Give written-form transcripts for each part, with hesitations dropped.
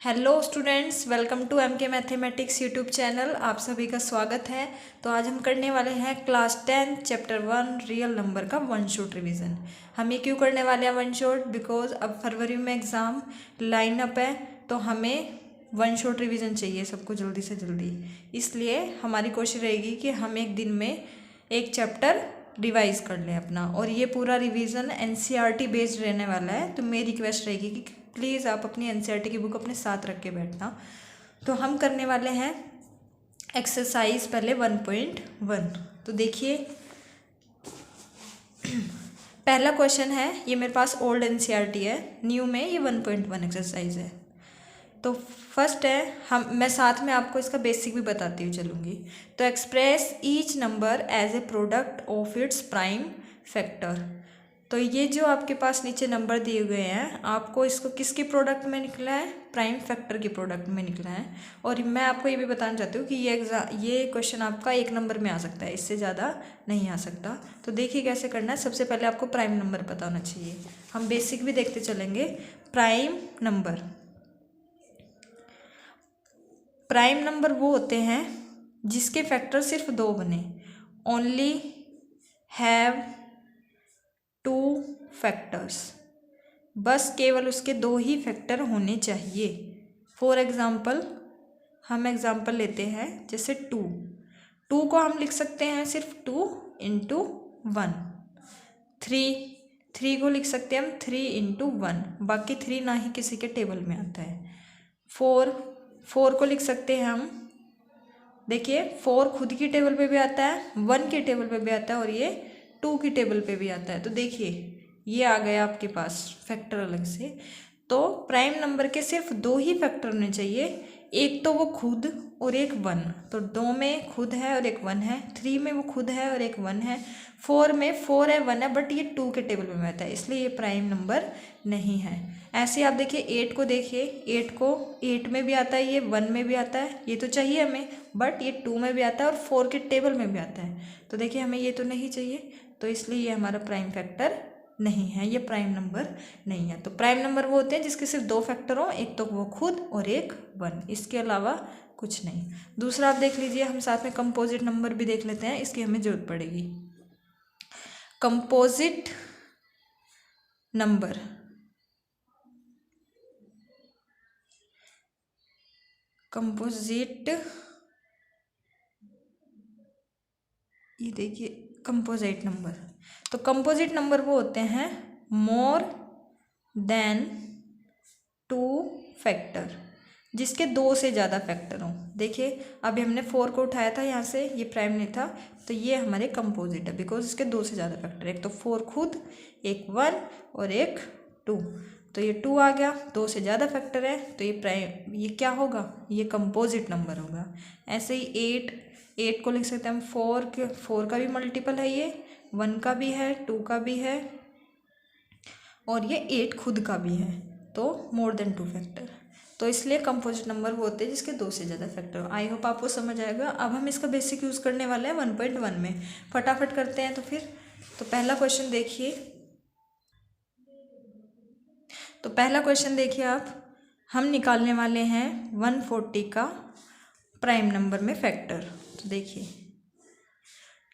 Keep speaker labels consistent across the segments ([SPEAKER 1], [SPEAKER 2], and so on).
[SPEAKER 1] Hello students, welcome to M K mathematics YouTube channel. आप सभी का स्वागत है। तो आज हम करने वाले हैं क्लास 10 चैप्टर 1 रियल नंबर का वन शॉट रिवीजन। हम ये क्यों करने वाले हैं वन शॉट? बिकॉज अब फरवरी में एग्ज़ाम लाइन अप है, तो हमें वन शॉट रिवीजन चाहिए सबको जल्दी से जल्दी। इसलिए हमारी कोशिश रहेगी कि हम एक दिन में एक चैप्टर रिवाइज कर लें अपना, और ये पूरा रिवीजन एनसीईआरटी बेस्ड रहने वाला है। तो मेरी रिक्वेस्ट रहेगी कि प्लीज़ आप अपनी एनसीईआरटी की बुक अपने साथ रख के बैठना। तो हम करने वाले हैं एक्सरसाइज पहले 1.1। तो देखिए पहला क्वेश्चन है, ये मेरे पास ओल्ड एनसीईआरटी है, न्यू में ये 1.1 एक्सरसाइज है। तो फर्स्ट है, मैं साथ में आपको इसका बेसिक भी बताती हुई चलूँगी। तो express each number as a product of its prime factor. तो ये जो आपके पास नीचे नंबर दिए हुए हैं, आपको इसको किसके प्रोडक्ट में निकला है? प्राइम फैक्टर के प्रोडक्ट में निकला है। और मैं आपको ये भी बताना चाहती हूँ कि ये क्वेश्चन आपका एक नंबर में आ सकता है, इससे ज़्यादा नहीं आ सकता। तो देखिए कैसे करना है। सबसे पहले आपको प्राइम नंबर पता होना चाहिए। हम बेसिक भी देखते चलेंगे। प्राइम नंबर वो होते हैं जिसके फैक्टर सिर्फ दो बने। ओनली हैव टू फैक्टर्स, बस केवल उसके दो ही फैक्टर होने चाहिए। फॉर एग्ज़ाम्पल हम एग्ज़ाम्पल लेते हैं, जैसे टू को हम लिख सकते हैं सिर्फ 2 इंटू 1। थ्री को लिख सकते हैं हम 3 इंटू 1, बाकी 3 ना ही किसी के टेबल में आता है। फोर को लिख सकते हैं हम, देखिए 4 खुद की टेबल पे भी आता है, 1 की टेबल पे भी आता है, और ये 2 की टेबल पे भी आता है। तो देखिए ये आ गया आपके पास फैक्टर अलग से। तो प्राइम नंबर के सिर्फ दो ही फैक्टर होने चाहिए, एक तो वो खुद और एक 1। तो 2 में खुद है और एक 1 है, 3 में वो खुद है और एक 1 है, 4 में 4 है 1 है, बट ये 2 के टेबल में आता है, इसलिए ये प्राइम नंबर नहीं है। ऐसे ही आप देखिए 8 को, देखिए 8 में भी आता है, ये 1 में भी आता है, ये तो चाहिए हमें, बट ये 2 में भी आता है और 4 के टेबल में भी आता है। तो देखिए हमें ये तो नहीं चाहिए, तो इसलिए ये हमारा प्राइम फैक्टर नहीं है, ये प्राइम नंबर नहीं है। तो प्राइम नंबर वो होते हैं जिसके सिर्फ दो फैक्टर हो, एक तो वो खुद और एक 1, इसके अलावा कुछ नहीं। दूसरा आप देख लीजिए, हम साथ में कंपोजिट नंबर भी देख लेते हैं, इसकी हमें जरूरत पड़ेगी। कंपोजिट नंबर, ये देखिए कंपोजिट नंबर। तो कंपोजिट नंबर वो होते हैं मोर देन 2 फैक्टर, जिसके 2 से ज़्यादा फैक्टर हों। देखिए अभी हमने 4 को उठाया था यहाँ से, ये प्राइम नहीं था, तो ये हमारे कंपोजिट है बिकॉज इसके 2 से ज़्यादा फैक्टर, एक तो 4 खुद, एक 1 और एक 2। तो ये 2 आ गया, 2 से ज़्यादा फैक्टर है, तो ये क्या होगा? ये कंपोजिट नंबर होगा। ऐसे ही 8 को लिख सकते हैं हम 4 का भी मल्टीपल है, ये 1 का भी है, 2 का भी है, और ये 8 खुद का भी है, तो मोर देन 2 फैक्टर। तो इसलिए कंपोजिट नंबर वो होते हैं जिसके 2 से ज़्यादा फैक्टर हो। आई होप आपको समझ आएगा। अब हम इसका बेसिक यूज़ करने वाले हैं 1.1 में। फटाफट करते हैं तो फिर। तो पहला क्वेश्चन देखिए, आप, हम निकालने वाले हैं 140 का प्राइम नंबर में फैक्टर। तो देखिए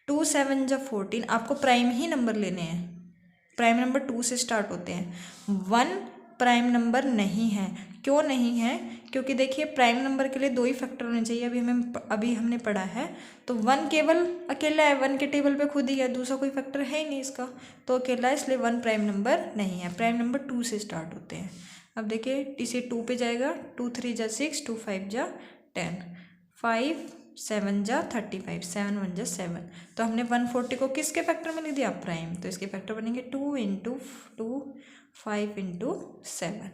[SPEAKER 1] 2 7 जा 14, आपको प्राइम ही नंबर लेने हैं। प्राइम नंबर 2 से स्टार्ट होते हैं। 1 प्राइम नंबर नहीं है। क्यों नहीं है? क्योंकि देखिए प्राइम नंबर के लिए 2 ही फैक्टर होने चाहिए, अभी हमने पढ़ा है। तो 1 केवल अकेला है, 1 के टेबल पे खुद ही है, दूसरा कोई फैक्टर है ही नहीं इसका, तो अकेला है, इसलिए 1 प्राइम नंबर नहीं है। प्राइम नंबर 2 से स्टार्ट होते हैं। अब देखिए टी से 2 पे जाएगा, 2 3 जा 6, 2 5 जा 10, 5 7 जा 35, 7 1 जा 7। तो हमने 140 को किसके फैक्टर में लिख दिया? प्राइम। तो इसके फैक्टर बनेंगे 2 into 2, 5 into 7।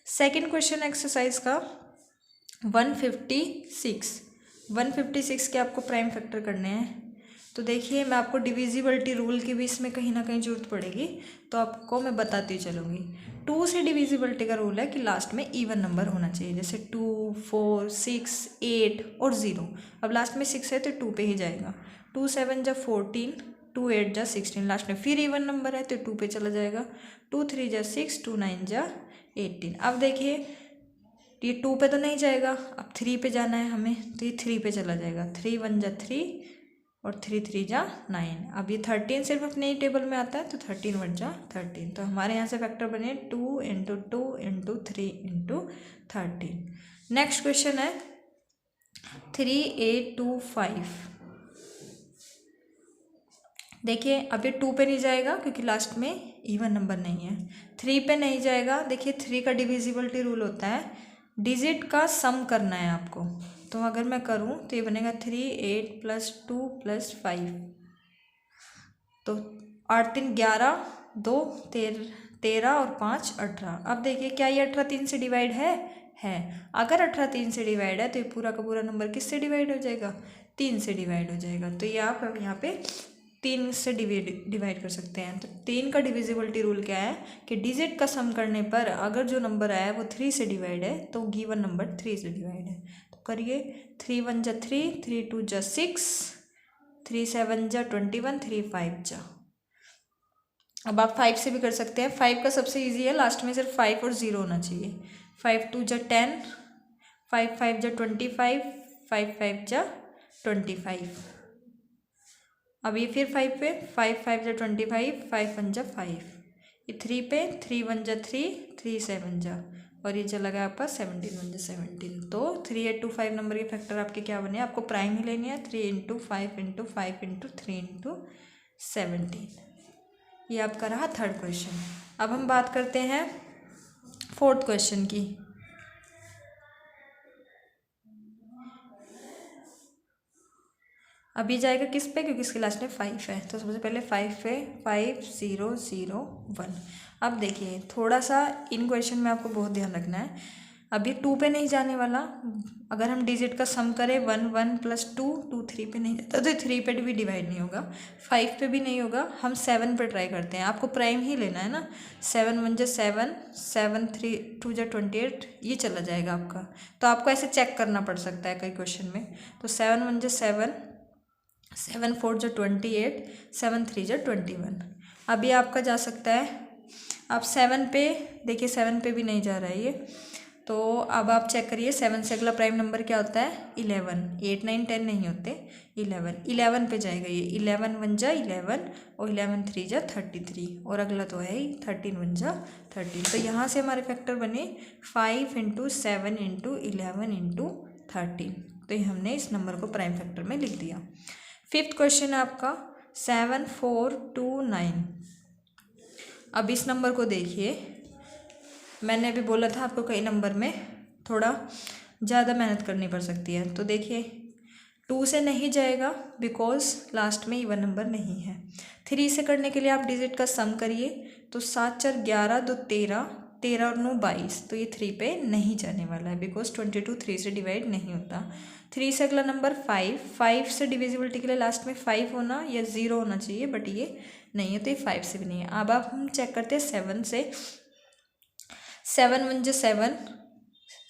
[SPEAKER 1] Second question exercise का 156 के आपको प्राइम फैक्टर करने हैं। तो देखिए मैं आपको डिविजिबिलिटी रूल की भी इसमें कहीं ना कहीं जरूरत पड़ेगी, तो आपको मैं बताती चलूँगी। 2 से डिविजिबिलिटी का रूल है कि लास्ट में इवन नंबर होना चाहिए, जैसे 2 4 6 8 और 0। अब लास्ट में 6 है तो 2 पे ही जाएगा। 2 7 जा 14, 2 8 जा 16, लास्ट में फिर इवन नंबर है तो 2 पे चला जाएगा। 2 3 जा 6, 2 9 जा 18। अब देखिए ये 2 पे तो नहीं जाएगा, अब 3 पे जाना है हमें, तो ये 3 पे चला जाएगा। 3 1 जा 3 और 3 3 जा 9। अब ये 13 सिर्फ अपने ही टेबल में आता है, तो 13 1 जा 13। तो हमारे यहाँ से फैक्टर बने 2 into 2 into 3 into 13। Next question है 3825। देखिए अब ये 2 पे नहीं जाएगा क्योंकि लास्ट में इवन नंबर नहीं है। 3 पे नहीं जाएगा, देखिए 3 का डिविजिबिलिटी रूल होता है, डिजिट का सम करना है आपको। तो अगर मैं करूँ तो ये बनेगा 3 8 प्लस 2 प्लस 5, तो 8 3 11, 2 13 और 5 18। अब देखिए क्या ये 18 3 से डिवाइड है? अगर 18 3 से डिवाइड है तो ये पूरा का पूरा नंबर किससे डिवाइड हो जाएगा? 3 से डिवाइड हो जाएगा। तो ये आप यहाँ पे 3 से डिवाइड कर सकते हैं। तो 3 का डिविजिबिलिटी रूल क्या है कि डिजिट का सम करने पर अगर जो नंबर आया है वो 3 से डिवाइड है तो गिवन नंबर 3 से डिवाइड है। तो करिए 3 1 जा 3, 3 2 जा 6, 3 7 जा 21, 3 5 जा। अब आप 5 से भी कर सकते हैं। 5 का सबसे ईजी है, लास्ट में सिर्फ 5 और 0 होना चाहिए। 5 2 जा 10, 5 5 जा 25, 5 5 जा 25। अब ये फिर 5 पे, 5 5 जा 25, 5 1 जा 5। ये 3 पे, 3 1 जा 3, 3 7 जा, और ये चला गया आपका 17 1 जा 17। तो 3825 नंबर के फैक्टर आपके क्या बने? आपको प्राइम ही लेनी है, 3 इंटू 5 इंटू 5 इंटू 3 इंटू 17। ये आपका रहा थर्ड क्वेश्चन। अब हम बात करते हैं फोर्थ क्वेश्चन की। अभी जाएगा किस पे? क्योंकि इसके लास्ट में 5 है, तो सबसे पहले 5 पे 5 0 0 1। अब देखिए थोड़ा सा इन क्वेश्चन में आपको बहुत ध्यान रखना है। अभी 2 पे नहीं जाने वाला। अगर हम डिजिट का सम करें 1 1 प्लस 2 2 3 पे नहीं जाता, तो 3 पे भी डिवाइड नहीं होगा, 5 पे भी नहीं होगा। हम 7 पे ट्राई करते हैं, आपको प्राइम ही लेना है ना। 7 1 जा 7, 7 3 2 जा 28, ये चला जाएगा आपका। तो आपको ऐसे चेक करना पड़ सकता है कई क्वेश्चन में। तो 7 1 जा 7, 7 4 जा 28, 7 3 जा 21। अभी आपका जा सकता है। अब 7 पे देखिए, 7 पे भी नहीं जा रहा है ये। तो अब आप चेक करिए 7 से अगला प्राइम नंबर क्या होता है? 11। 8 9 10 नहीं होते, 11 पे जाएगा ये। 11 1 जा 11 और 11 3 जा 33, और अगला तो है ही 13 1 जा 13। तो यहाँ से हमारे फैक्टर बने 5 इंटू 7 इंटू 11 इंटू 13। तो ये हमने इस नंबर को प्राइम फैक्टर में लिख दिया। फिफ्थ क्वेश्चन है आपका 7 4 2 9। अब इस नंबर को देखिए, मैंने अभी बोला था आपको कई नंबर में थोड़ा ज़्यादा मेहनत करनी पड़ सकती है। तो देखिए 2 से नहीं जाएगा बिकॉज लास्ट में इवन नंबर नहीं है। 3 से करने के लिए आप डिजिट का सम करिए, तो 7 4 11, 2 13, 13 और 9 22। तो ये 3 पे नहीं जाने वाला है बिकॉज 22 3 से डिवाइड नहीं होता। 3 से अगला नंबर 5, 5 से डिविजिबिलिटी के लिए लास्ट में 5 होना या 0 होना चाहिए, बट ये नहीं है, तो ये 5 से भी नहीं है। अब आप हम चेक करते हैं 7 से। 7 1 जा 7,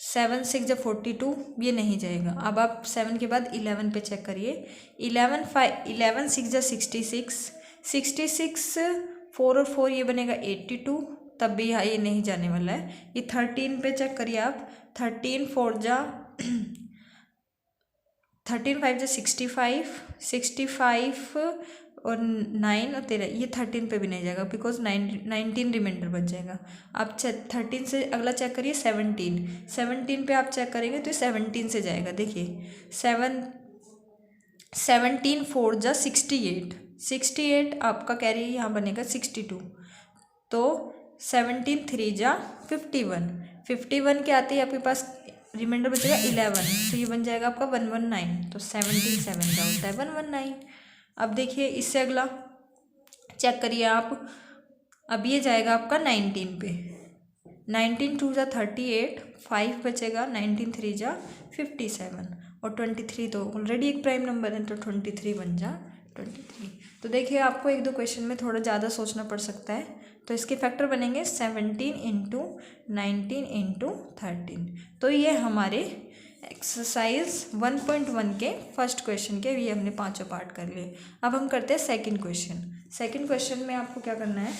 [SPEAKER 1] 7 6 जा 42, ये नहीं जाएगा। अब आप 7 के बाद 11 पे चेक करिए। 11 6 जा 66, 66 4 और 4 ये बनेगा 82, तब भी यहाँ ये नहीं जाने वाला है। ये 13 पे चेक करिए आप। 13 4 जा 13 5 जा 65, 65 और 9 और 13, ये 13 पे भी नहीं जाएगा बिकॉज 19 रिमाइंडर बच जाएगा। आप 13 से अगला चेक करिए 17, 17 पे आप चेक करेंगे तो 17 से जाएगा। देखिए 17 4 जा 68, 68 आपका कैरी यहाँ बनेगा 62। तो 17 3 जा 51, 51 के आते ही आपके पास रिमाइंडर बचेगा 11, तो ये बन जाएगा आपका 119। तो 17 7 का होता है 119। अब देखिए इससे अगला चेक करिए आप। अब ये जाएगा आपका 19 पे। 19 2 जा 38, 5 बचेगा, 19 3 जा 57 और 23 तो ऑलरेडी एक प्राइम नंबर है, तो 23 बन जा 23। तो देखिए आपको एक दो क्वेश्चन में थोड़ा ज़्यादा सोचना पड़ सकता है। तो इसके फैक्टर बनेंगे 17 इंटू 19 इंटू 13। तो ये हमारे एक्सरसाइज 1.1 के फर्स्ट क्वेश्चन के ये हमने पांचों पार्ट कर लिए। अब हम करते हैं सेकंड क्वेश्चन। सेकंड क्वेश्चन में आपको क्या करना है,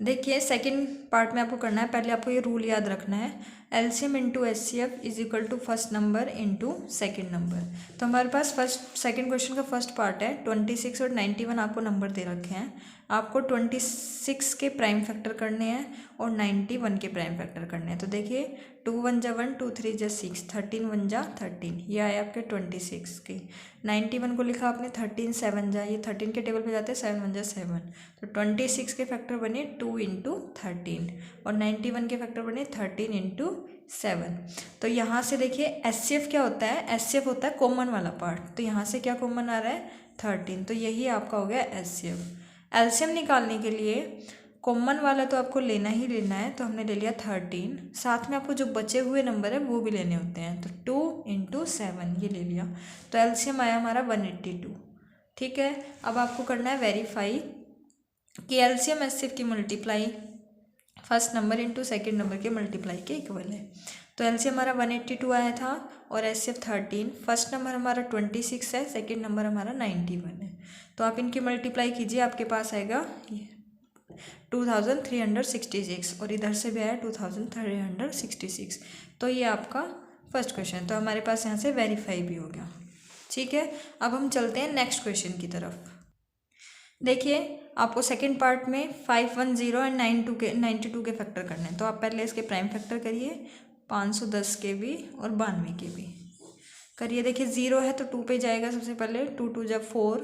[SPEAKER 1] देखिए सेकंड पार्ट में आपको करना है, पहले आपको ये रूल याद रखना है, LCM into HCF is equal to first number into second number. तो हमारे पास सेकंड क्वेश्चन का फर्स्ट पार्ट है, 26 और 91 आपको नंबर दे रखे हैं। आपको 26 के प्राइम फैक्टर करने हैं और 91 के प्राइम फैक्टर करने हैं। तो देखिए 2 1 जा 1, 2 3 जा 6, 13 1 जा 13, ये आए आपके 26 के। 91 को लिखा आपने 13 7 जा, ये 13 के टेबल पे जाते हैं, 7 1 जा 7, तो 26 के फैक्टर बने 2 इंटू 13 और 91 के फैक्टर बने 13 इंटू 7। तो यहाँ से देखिए एचसीएफ क्या होता है, एचसीएफ होता है कॉमन वाला पार्ट, तो यहाँ से क्या कॉमन आ रहा है 13, तो यही आपका हो गया एचसीएफ। एलसीएम निकालने के लिए कॉमन वाला तो आपको लेना ही लेना है, तो हमने ले लिया 13, साथ में आपको जो बचे हुए नंबर है वो भी लेने होते हैं, तो 2 इंटू 7 ये ले लिया, तो एलसीएम आया हमारा 182। ठीक है, अब आपको करना है वेरीफाई कि एलसीएम एचसीएफ की multiply first number into second number के मल्टीप्लाई के इक्वल है। तो एलसीएम हमारा 182 आया था और एचसीएफ 13, फर्स्ट नंबर हमारा 26 है, सेकेंड नंबर हमारा 91 है, तो आप इनकी मल्टीप्लाई कीजिए, आपके पास आएगा 2366 और इधर से भी आया 2366। तो ये आपका फर्स्ट क्वेश्चन, तो हमारे पास यहाँ से वेरीफाई भी हो गया। ठीक है, अब हम चलते हैं नेक्स्ट क्वेश्चन की तरफ। देखिए आपको सेकंड पार्ट में 510 एंड 92 के फैक्टर करने हैं, तो आप पहले इसके प्राइम फैक्टर करिए, 510 के भी और 92 के भी करिए। देखिए 0 है तो 2 पे जाएगा सबसे पहले, 2 2 जा 4,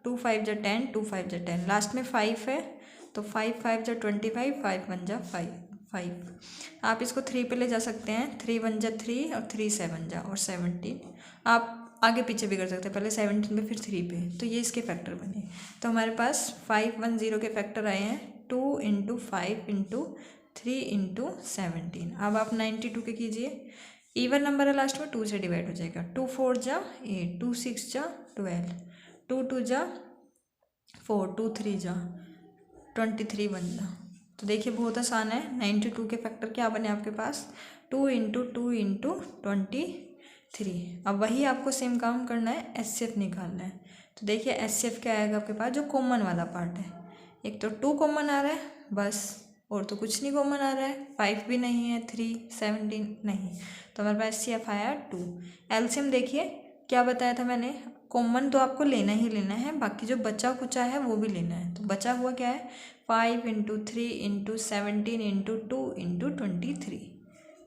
[SPEAKER 1] 2 5 जा 10, 2 5 जा 10, लास्ट में 5 है तो 5 5 जा 25, 5 1 जा 5। आप इसको 3 पे ले जा सकते हैं, 3 1 जा 3 और 3 7 जा और 17, आप आगे पीछे भी कर सकते हैं, पहले 17 पे फिर 3 पे, तो ये इसके फैक्टर बने। तो हमारे पास 510 के फैक्टर आए हैं 2 इंटू 5 इंटू 3 इंटू 17। अब आप 92 के कीजिए, इवन नंबर है लास्ट में, 2 से डिवाइड हो जाएगा, 2 4 जा 8, 2 6 जा 12, 2 2 जा 4, 2 3 जा 23 बन जा। तो देखिए बहुत आसान है, 92 के फैक्टर क्या बने आपके पास 2 इंटू 2 इंटू 23। अब वही आपको सेम काम करना है, एचसीएफ निकालना है। तो देखिए एचसीएफ क्या आएगा आपके पास, जो कॉमन वाला पार्ट है, एक तो 2 कॉमन आ रहा है बस, और तो कुछ नहीं कॉमन आ रहा है, 5 भी नहीं है, 3 17 नहीं, तो हमारे पास एचसीएफ आया 2। एलसीएम देखिए क्या बताया था मैंने, कॉमन तो आपको लेना ही लेना है, बाकी जो बचा कुचा है वो भी लेना है। तो बचा हुआ क्या है 5 इंटू 3 इंटू 17 इंटू 2 इंटू 23।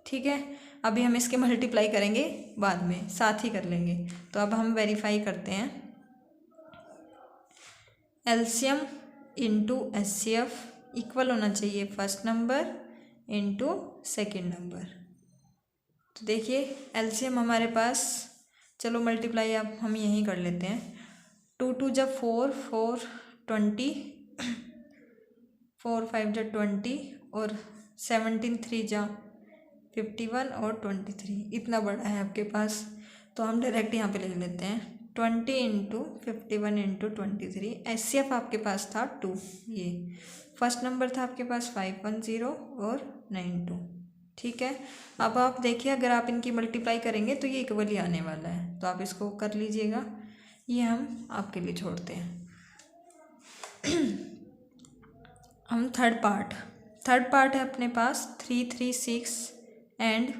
[SPEAKER 1] ठीक है, अभी हम इसके मल्टीप्लाई करेंगे बाद में, साथ ही कर लेंगे। तो अब हम वेरीफाई करते हैं, एलसीएम इंटू एचसीएफ इक्वल होना चाहिए first number into second number. तो देखिए एलसीएम हमारे पास, चलो मल्टीप्लाई अब हम यहीं कर लेते हैं, 2 2 जा 4, 4 20, 4 5 जा 20 और 17 3 जा 51 और 23, इतना बड़ा है आपके पास, तो हम डायरेक्ट यहाँ पे लिख लेते हैं 20 इंटू 51 इंटू 23। एचसीएफ आपके पास था 2, ये फर्स्ट नंबर था आपके पास 510 और 92। ठीक है, अब आप देखिए अगर आप इनकी मल्टीप्लाई करेंगे तो ये इक्वल ही आने वाला है, तो आप इसको कर लीजिएगा, ये हम आपके लिए छोड़ते हैं। हम थर्ड पार्ट है अपने पास 3 3 6 एंड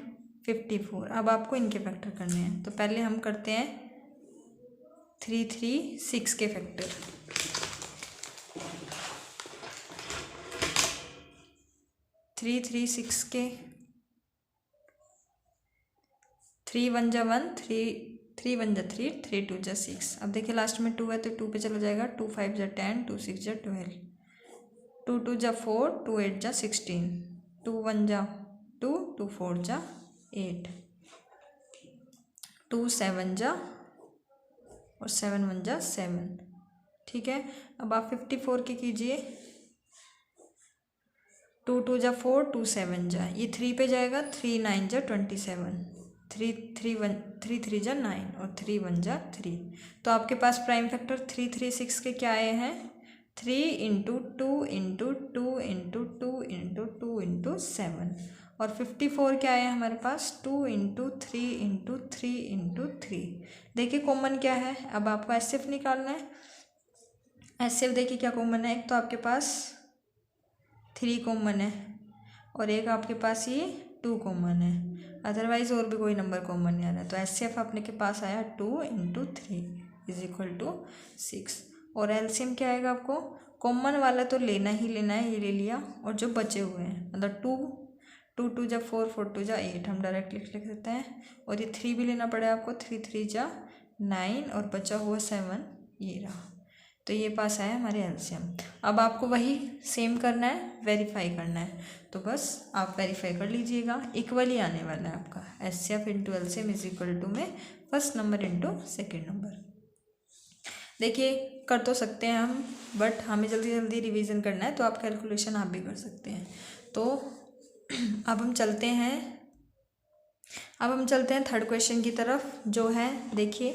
[SPEAKER 1] 54। अब आपको इनके फैक्टर करने हैं, तो पहले हम करते हैं 3 3 6 के फैक्टर। 3 3 6 के 3 1 जा 1, 3 1 जा 3, 3 2 जा 6। अब देखिए लास्ट में 2 है तो 2 पे चला जाएगा, 2 5 जा 10, 2 6 जा 12, 2 2 जा 4, 2 8 जा 16, 2 1 जा 2, 2 4 जा 8, 2 7 जा और 7 1 जा 7। ठीक है, अब आप 54 के कीजिए, 2 2 जा 4, 2 7 जा, ये 3 पे जाएगा, 3 9 जा 27, 3 3 जा 9 और 3 1 जा 3। तो आपके पास प्राइम फैक्टर 3 3 6 के क्या आए हैं, 3 into 2 into 2 into 2 into 2 into 7, और 54 क्या आया हमारे पास 2 इंटू 3 इंटू 3 इंटू 3। देखिए कॉमन क्या है, अब आपको एचसीएफ निकालना है। एचसीएफ देखिए क्या कॉमन है, एक तो आपके पास 3 कॉमन है और एक आपके पास ये 2 कॉमन है, अदरवाइज और भी कोई नंबर कॉमन नहीं आ रहा है। तो HCF अपने के पास आया 2 × 3 = 6। और एलसीएम क्या आएगा आपको, कॉमन वाला तो लेना ही लेना है, ये ले लिया, और जो बचे हुए हैं मतलब 2 2 जा 4 4 2 जा 8 हम डायरेक्ट लिख सकते हैं, और ये 3 भी लेना पड़ेगा आपको, 3 3 जा 9 और बचा हुआ 7 ये रहा। तो ये पास आया हमारे एलसीएम। अब आपको वही सेम करना है, वेरीफाई करना है, तो बस आप वेरीफाई कर लीजिएगा, इक्वल ही आने वाला है आपका HCF × LCM = में फर्स्ट नंबर × सेकेंड नंबर। देखिए कर तो सकते हैं हम, बट हमें जल्दी जल्दी रिवीजन करना है, तो आप कैलकुलेशन आप भी कर सकते हैं। तो अब हम चलते हैं थर्ड क्वेश्चन की तरफ, जो है देखिए,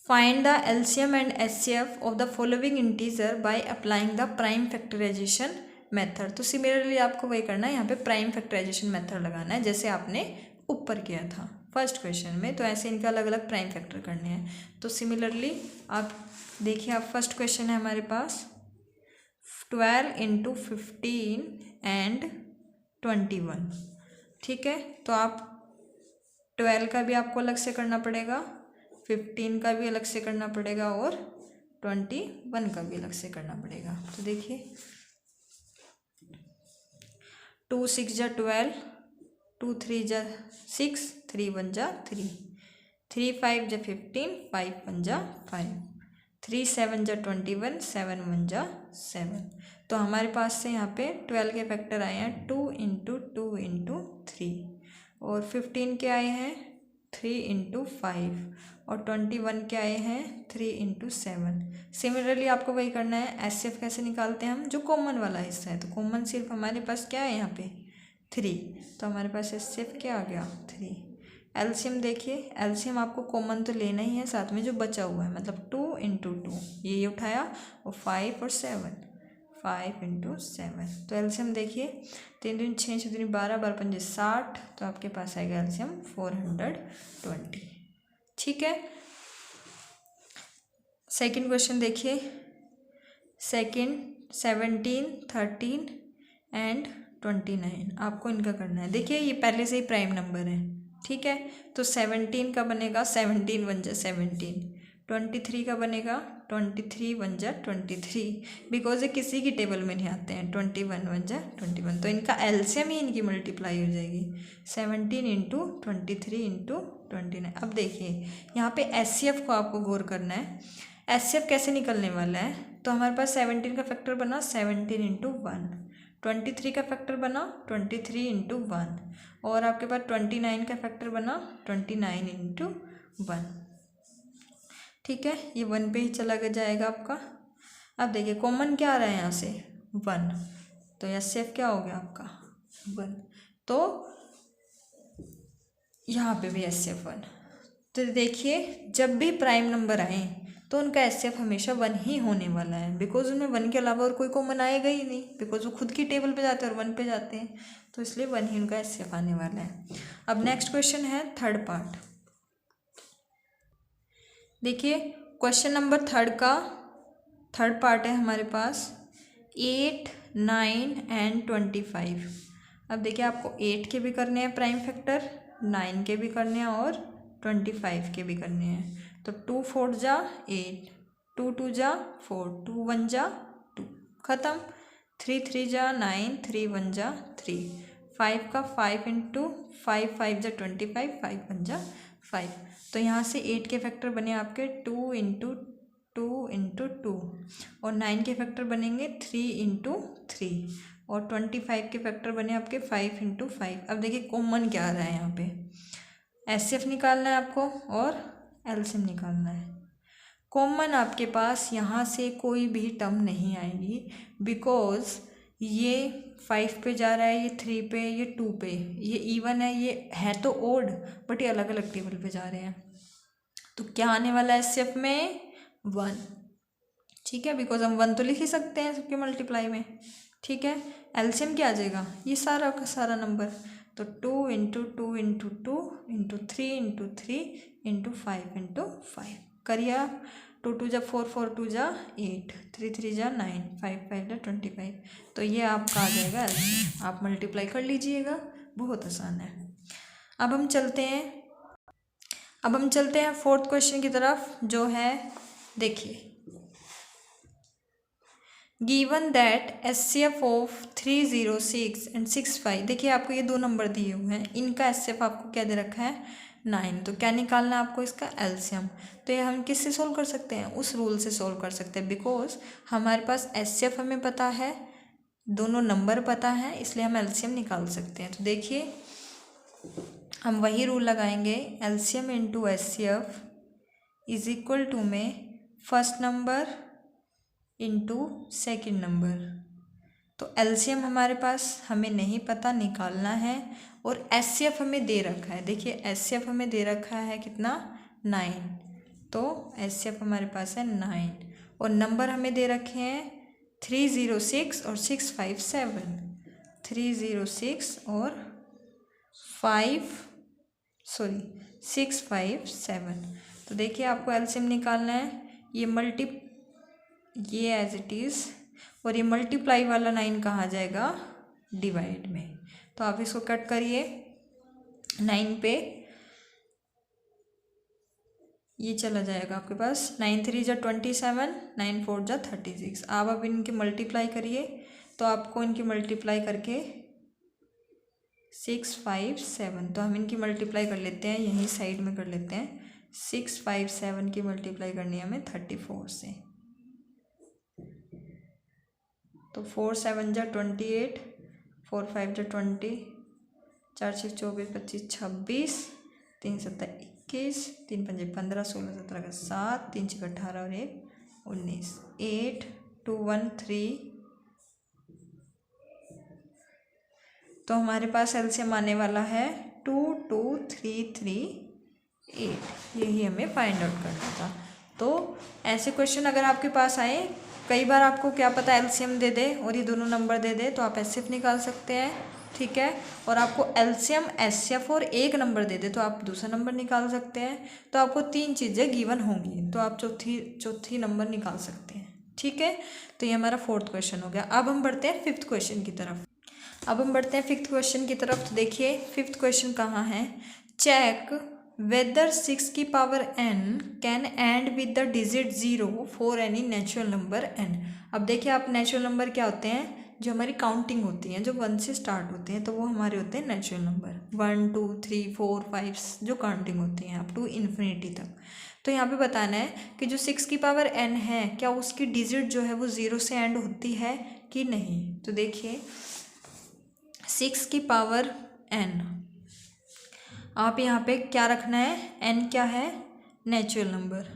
[SPEAKER 1] find the LCM and HCF of the following integer by applying the prime factorization method. तो सिमिलरली आपको वही करना है, यहाँ पे प्राइम फैक्टराइजेशन मेथड लगाना है जैसे आपने ऊपर किया था फर्स्ट क्वेश्चन में। तो ऐसे इनके अलग अलग प्राइम फैक्टर करने हैं। तो सिमिलरली आप देखिए, आप फर्स्ट क्वेश्चन है हमारे पास 12 × 15 एंड 21, ठीक है। तो आप 12 का भी आपको अलग से करना पड़ेगा, 15 का भी अलग से करना पड़ेगा, और 21 का भी अलग से करना पड़ेगा। तो देखिए 2 6 जा 12, 2 3 जा 6, 3 1 जा 3, 3 5 जा 15, 5 1 जा 5, 3 7 जा 21, 7 1 जा 7। तो हमारे पास से यहाँ पे 12 के फैक्टर आए हैं 2 × 2 × 3, और 15 के आए हैं 3 × 5, और 21 के आए हैं 3 × 7। सिमिलरली आपको वही करना है। HCF कैसे निकालते हैं हम, जो कॉमन वाला हिस्सा है, तो कॉमन सिर्फ हमारे पास क्या है यहाँ पे 3, तो हमारे पास HCF क्या आ गया 3। एलसीएम देखिए, एलसीएम आपको कॉमन तो लेना ही है, साथ में जो बचा हुआ है मतलब 2 × 2 ये उठाया, और 5 और 7, 5 × 7। तो एलसीएम देखिए 3 दूनी 6 6 दूनी 12, 12 पंजे 60, तो आपके पास आएगा एलसीएम 420, ठीक है। सेकंड क्वेश्चन देखिए, 17 13 एंड 29 आपको इनका करना है। देखिए ये पहले से ही प्राइम नंबर है, ठीक है। तो 17 का बनेगा 17 1 जा 17, 23 का बनेगा 23 1 जा 23, बिकॉज ये किसी की टेबल में नहीं आते हैं, 21 1 जा 21, तो इनका एलसीएम ही इनकी मल्टीप्लाई हो जाएगी 17 × 23 × 29। अब देखिए यहाँ पे HCF को आपको गौर करना है, HCF कैसे निकलने वाला है। तो हमारे पास 17 का फैक्टर बना 17 × 1, 23 का फैक्टर बना 23 × 1, और आपके पास 29 का फैक्टर बना 29 × 1, ठीक है। ये 1 पे ही चला जाएगा आपका। अब देखिए कॉमन क्या आ रहा है यहाँ से 1, तो HCF क्या हो गया आपका 1, तो यहाँ पे भी HCF 1। तो देखिए जब भी प्राइम नंबर आए तो उनका HCF हमेशा 1 ही होने वाला है, बिकॉज उनमें 1 के अलावा और कोई कॉमन आएगा ही नहीं, बिकॉज वो खुद की टेबल पे जाते हैं और 1 पे जाते हैं, तो इसलिए 1 ही उनका HCF आने वाला है। अब नेक्स्ट क्वेश्चन है थर्ड पार्ट। देखिए क्वेश्चन नंबर थर्ड पार्ट है हमारे पास 8 9 एंड 25। अब देखिए आपको 8 के भी करने हैं प्राइम फैक्टर, 9 के भी करने हैं, और 25 के भी करने हैं। तो 2 4 जा 8, 2 2 जा 4, 2 1 जा 2, ख़त्म। 3 3 जा 9, 3 1 जा 3, 5 का 5 × 5 5 जा 25, 5 1 जा 5। तो यहाँ से 8 के फैक्टर बने आपके 2 × 2 × 2, और 9 के फैक्टर बनेंगे 3 × 3, और 25 के फैक्टर बने आपके 5 × 5। अब देखिए कॉमन क्या आ रहा है यहाँ पे, HCF निकालना है आपको और LCM निकालना है। कॉमन आपके पास यहाँ से कोई भी टर्म नहीं आएगी, बिकॉज ये 5 पे जा रहा है, ये 3 पे, ये 2 पे, ये इवन है, ये है तो ओड, बट ये अलग अलग टेबल पे जा रहे हैं। तो क्या आने वाला है HCF में 1, ठीक है, बिकॉज हम 1 तो लिख ही सकते हैं सबके मल्टीप्लाई में, ठीक है। LCM क्या आ जाएगा, ये सारा का सारा नंबर, तो 2 × 2 × 2 × 3 × 3 × 5 × 5 करिए आप। 2 2 जा 4 4 2 जा 8 3 3 जा 9 5 5 जा 25। तो ये आपका आ जाएगा LCM। आप मल्टीप्लाई कर लीजिएगा, बहुत आसान है। अब हम चलते हैं फोर्थ क्वेश्चन की तरफ, जो है देखिए, given that HCF of 306 and 65। देखिए आपको ये दो नंबर दिए हुए हैं, इनका HCF आपको क्या दे रखा है 9। तो क्या निकालना है आपको इसका LCM। तो ये हम किससे सोल्व कर सकते हैं, उस रूल से सोल्व कर सकते हैं, बिकॉज हमारे पास HCF हमें पता है, दोनों नंबर पता है, इसलिए हम LCM निकाल सकते हैं। तो देखिए हम वही रूल लगाएंगे, LCM into HCF is equal to में first number into second number. तो LCM हमारे पास हमें नहीं पता, निकालना है, और HCF हमें दे रखा है। देखिए HCF हमें दे रखा है कितना 9, तो HCF हमारे पास है 9, और नंबर हमें दे रखे हैं 306 और 657, 306 और 657। तो देखिए आपको LCM निकालना है, ये एज इट इज़, और ये मल्टीप्लाई वाला 9 कहाँ जाएगा डिवाइड में। तो आप इसको कट करिए 9 पे, ये चला जाएगा आपके पास 9 3 जा 27, 9 4 जा 36। आप अब इनकी मल्टीप्लाई करिए, तो आपको इनकी मल्टीप्लाई करके 657, तो हम इनकी मल्टीप्लाई कर लेते हैं, यहीं साइड में कर लेते हैं। 657 की मल्टीप्लाई करनी है हमें 34 से, तो 4 7 जा 28, 4 5 जा 20, 4 6 24 25 26, 3 7 21, 3 5 15 16 17 का 7, 3 6 18 और 1 19, 8 2 1 3। तो हमारे पास LCM आने वाला है 2 2 3 3 8। यही हमें फाइंड आउट करना था। तो ऐसे क्वेश्चन अगर आपके पास आए, कई बार आपको क्या पता LCM दे दे और ये दोनों नंबर दे दे, तो आप HCF निकाल सकते हैं, ठीक है। और आपको LCM HCF और एक नंबर दे दे, तो आप दूसरा नंबर निकाल सकते हैं। तो आपको 3 चीज़ें गिवन होंगी, तो आप चौथी नंबर निकाल सकते हैं, ठीक है। तो ये हमारा फोर्थ क्वेश्चन हो गया। अब हम बढ़ते हैं फिफ्थ क्वेश्चन की तरफ। तो देखिए फिफ्थ क्वेश्चन कहाँ है, चेक वेदर 6 की power n can and with the digit 0 for any natural number n। अब देखिए आप, नेचुरल नंबर क्या होते हैं, जो हमारी काउंटिंग होती हैं, जो 1 से स्टार्ट होते हैं, तो वो हमारे होते हैं नेचुरल नंबर। 1 2 3 4 5 जो काउंटिंग होती हैं अप टू इन्फिनिटी तक। तो यहाँ पे बताना है कि जो 6 की पावर n है, क्या उसकी डिजिट जो है वो 0 से एंड होती है कि नहीं। तो देखिए 6 की पावर n, आप यहाँ पे क्या रखना है, n क्या है नेचुरल नंबर।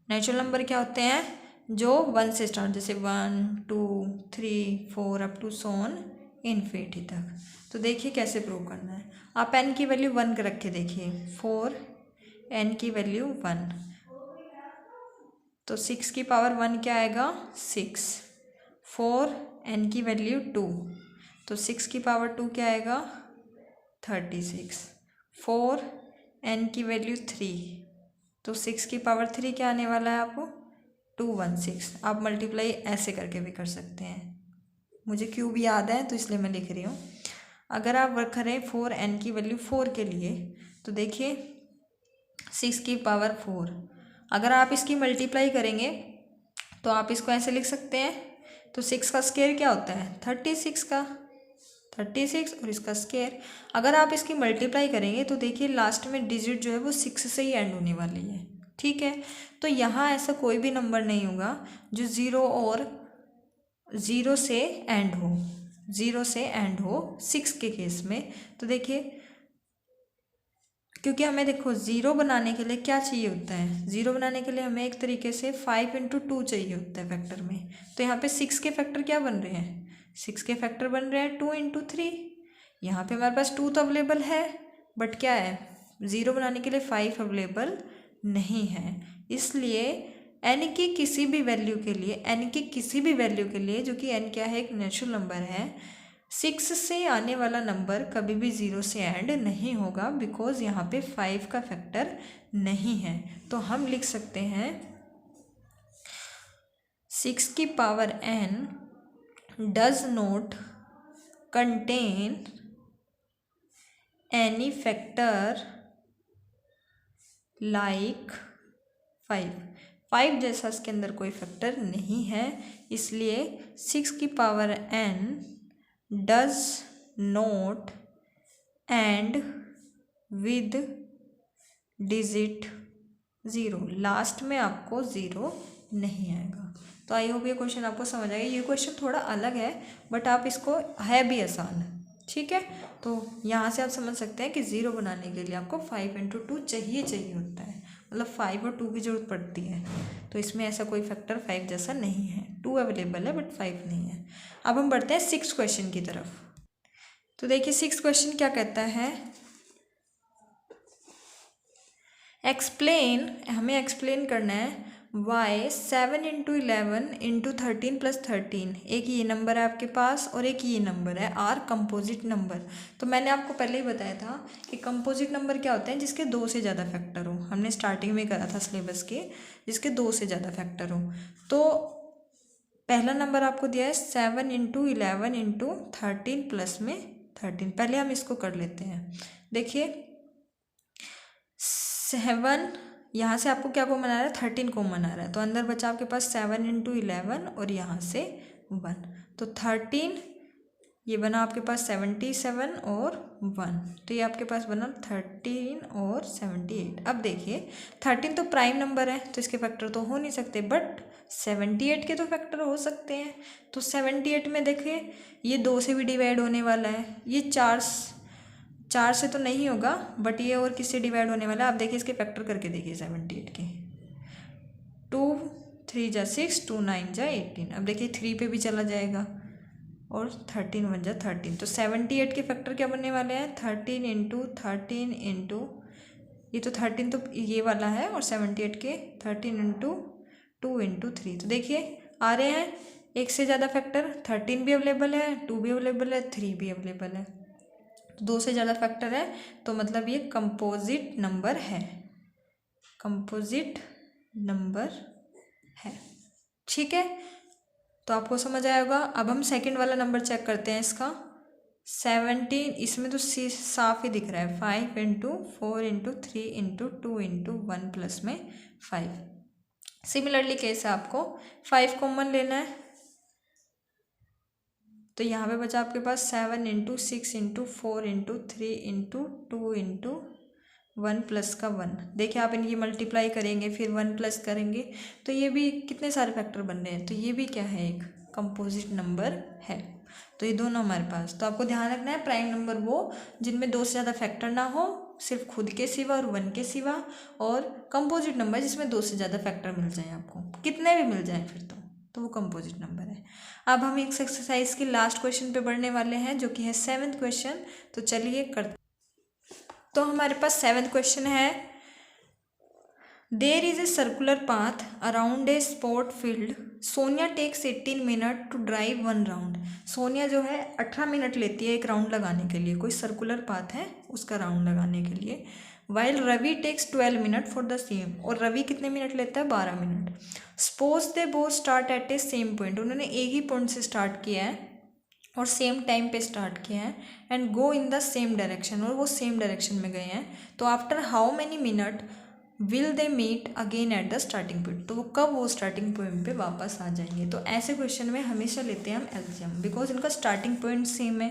[SPEAKER 1] नेचुरल नंबर क्या होते हैं, जो 1 से स्टार्ट, जैसे 1 2 3 4 अप टू सोन इन्फिनिटी तक। तो देखिए कैसे प्रूव करना है, आप n की वैल्यू 1 रख के देखिए, 4 n की वैल्यू 1, तो 6 की पावर 1 क्या आएगा 6, 4 n की वैल्यू 2, तो 6 की पावर 2 क्या आएगा 36, 4 n की वैल्यू 3, तो 6 की पावर 3 क्या आने वाला है आपको 216। आप मल्टीप्लाई ऐसे करके भी कर सकते हैं, मुझे क्यूब याद है तो इसलिए मैं लिख रही हूँ। अगर आप वर्क करें 4 n की वैल्यू 4 के लिए, तो देखिए 6 की पावर 4, अगर आप इसकी मल्टीप्लाई करेंगे तो आप इसको ऐसे लिख सकते हैं। तो 6 का स्क्वायर क्या होता है 36 का, 36 और इसका स्क्वायर। अगर आप इसकी मल्टीप्लाई करेंगे तो देखिए लास्ट में डिजिट जो है वो 6 से ही एंड होने वाली है, ठीक है। तो यहाँ ऐसा कोई भी नंबर नहीं होगा जो 0 से एंड हो, 0 से एंड हो 6 के केस में। तो देखिए, क्योंकि हमें देखो 0 बनाने के लिए क्या चाहिए होता है, 0 बनाने के लिए हमें एक तरीके से 5 × 2 चाहिए होता है फैक्टर में। तो यहाँ पे 6 के फैक्टर क्या बन रहे हैं, 6 के फैक्टर बन रहे हैं 2 × 3। यहाँ पे हमारे पास 2 तो अवेलेबल है, बट क्या है 0 बनाने के लिए 5 अवेलेबल नहीं है। इसलिए n की किसी भी वैल्यू के लिए, जो कि n क्या है एक नेचुरल नंबर है, 6 से आने वाला नंबर कभी भी 0 से एंड नहीं होगा, बिकॉज यहाँ पे 5 का फैक्टर नहीं है। तो हम लिख सकते हैं 6 की power n does not contain any factor like 5 जैसा इसके अंदर कोई फैक्टर नहीं है, इसलिए 6 की power n does not and with digit 0, last में आपको 0 नहीं आएगा। तो आई होप ये क्वेश्चन आपको समझ आएगा। ये क्वेश्चन थोड़ा अलग है बट आप इसको है भी आसान, ठीक है। तो यहाँ से आप समझ सकते हैं कि 0 बनाने के लिए आपको 5 × 2 चाहिए होता है, मतलब 5 और 2 की ज़रूरत पड़ती है। तो इसमें ऐसा कोई फैक्टर 5 जैसा नहीं है, 2 अवेलेबल है बट 5 नहीं है। अब हम बढ़ते हैं 6 क्वेश्चन की तरफ। तो देखिए 6 क्वेश्चन क्या कहता है, एक्सप्लेन, हमें एक्सप्लेन करना है y 7 × 11 × 13 + 13, एक ये नंबर है आपके पास और एक ये नंबर है, आर कंपोजिट नंबर। तो मैंने आपको पहले ही बताया था कि कंपोजिट नंबर क्या होते हैं, जिसके 2 से ज़्यादा फैक्टर हो। हमने स्टार्टिंग में करा था सिलेबस के, जिसके 2 से ज़्यादा फैक्टर हो। तो पहला नंबर आपको दिया है 7 × 11 × 13 प्लस में 13। पहले हम इसको कर लेते हैं। देखिए 7, यहाँ से आपको क्या को मना रहा है, 13 को मना रहा है। तो अंदर बचा आपके पास 7 × 11 और यहाँ से 1, तो 13, ये बना आपके पास 77 और 1, तो ये आपके पास बना 13 और 78। अब देखिए 13 तो प्राइम नंबर है तो इसके फैक्टर तो हो नहीं सकते, बट 78 के तो फैक्टर हो सकते हैं। तो 78 में देखिए ये 2 से भी डिवाइड होने वाला है, ये 4 से तो नहीं होगा, बट ये और किससे डिवाइड होने वाला है। आप देखिए इसके फैक्टर करके देखिए 78 के, 2 3 × 6, 2 9 × 18। अब देखिए 3 पे भी चला जाएगा और 13 1 × 13। तो 78 के फैक्टर क्या बनने वाले हैं, 13 × 13 × ये तो 13 तो ये वाला है, और 78 के 13 × 2 × 3। तो देखिए आ रहे हैं एक से ज़्यादा फैक्टर, 13 भी अवेलेबल है, 2 भी अवेलेबल है, 3 भी अवेलेबल है। 2 से ज़्यादा फैक्टर है तो मतलब ये कंपोजिट नंबर है, कंपोजिट नंबर है, ठीक है। तो आपको समझ आया होगा। अब हम सेकंड वाला नंबर चेक करते हैं इसका 17, इसमें तो साफ ही दिख रहा है 5 × 4 × 3 × 2 × 1 प्लस में 5। सिमिलरली केस है, आपको 5 कॉमन लेना है, तो यहाँ पे बचा आपके पास 7 × 6 × 4 × 3 × 2 × 1 प्लस का 1। देखिए आप इनकी मल्टीप्लाई करेंगे फिर 1 प्लस करेंगे तो ये भी कितने सारे फैक्टर बन रहे हैं, तो ये भी क्या है, एक कंपोजिट नंबर है। तो ये दोनों हमारे पास। तो आपको ध्यान रखना है प्राइम नंबर वो जिनमें 2 से ज़्यादा फैक्टर ना हो, सिर्फ खुद के सिवा और 1 के सिवा, और कंपोजिट नंबर जिसमें 2 से ज़्यादा फैक्टर मिल जाए, आपको कितने भी मिल जाए फिर तो वो कंपोजिट नंबर है। अब हम इस एक्सरसाइज के लास्ट क्वेश्चन पे बढ़ने वाले हैं जो कि है 7th क्वेश्चन। तो चलिए करते। तो हमारे पास 7th क्वेश्चन है, there is a circular path around a sport field, Sonia takes 18 minute to drive 1 round. Sonia जो है 18 मिनट लेती है एक राउंड लगाने के लिए, कोई सर्कुलर पाथ है उसका राउंड लगाने के लिए। While Ravi takes 12 minute for the same, और रवि कितने मिनट लेता है, 12 minute. Suppose they both start at a same point, उन्होंने एक ही पॉइंट से स्टार्ट किया है और सेम टाइम पे स्टार्ट किया है, and go in the same direction, और वो सेम डायरेक्शन में गए हैं। तो after how many minute will they meet again at the starting point, तो वो कब वो स्टार्टिंग पॉइंट पे वापस आ जाएंगे। तो ऐसे क्वेश्चन में हमेशा लेते हैं हम एलसीएम, बिकॉज इनका स्टार्टिंग पॉइंट सेम है,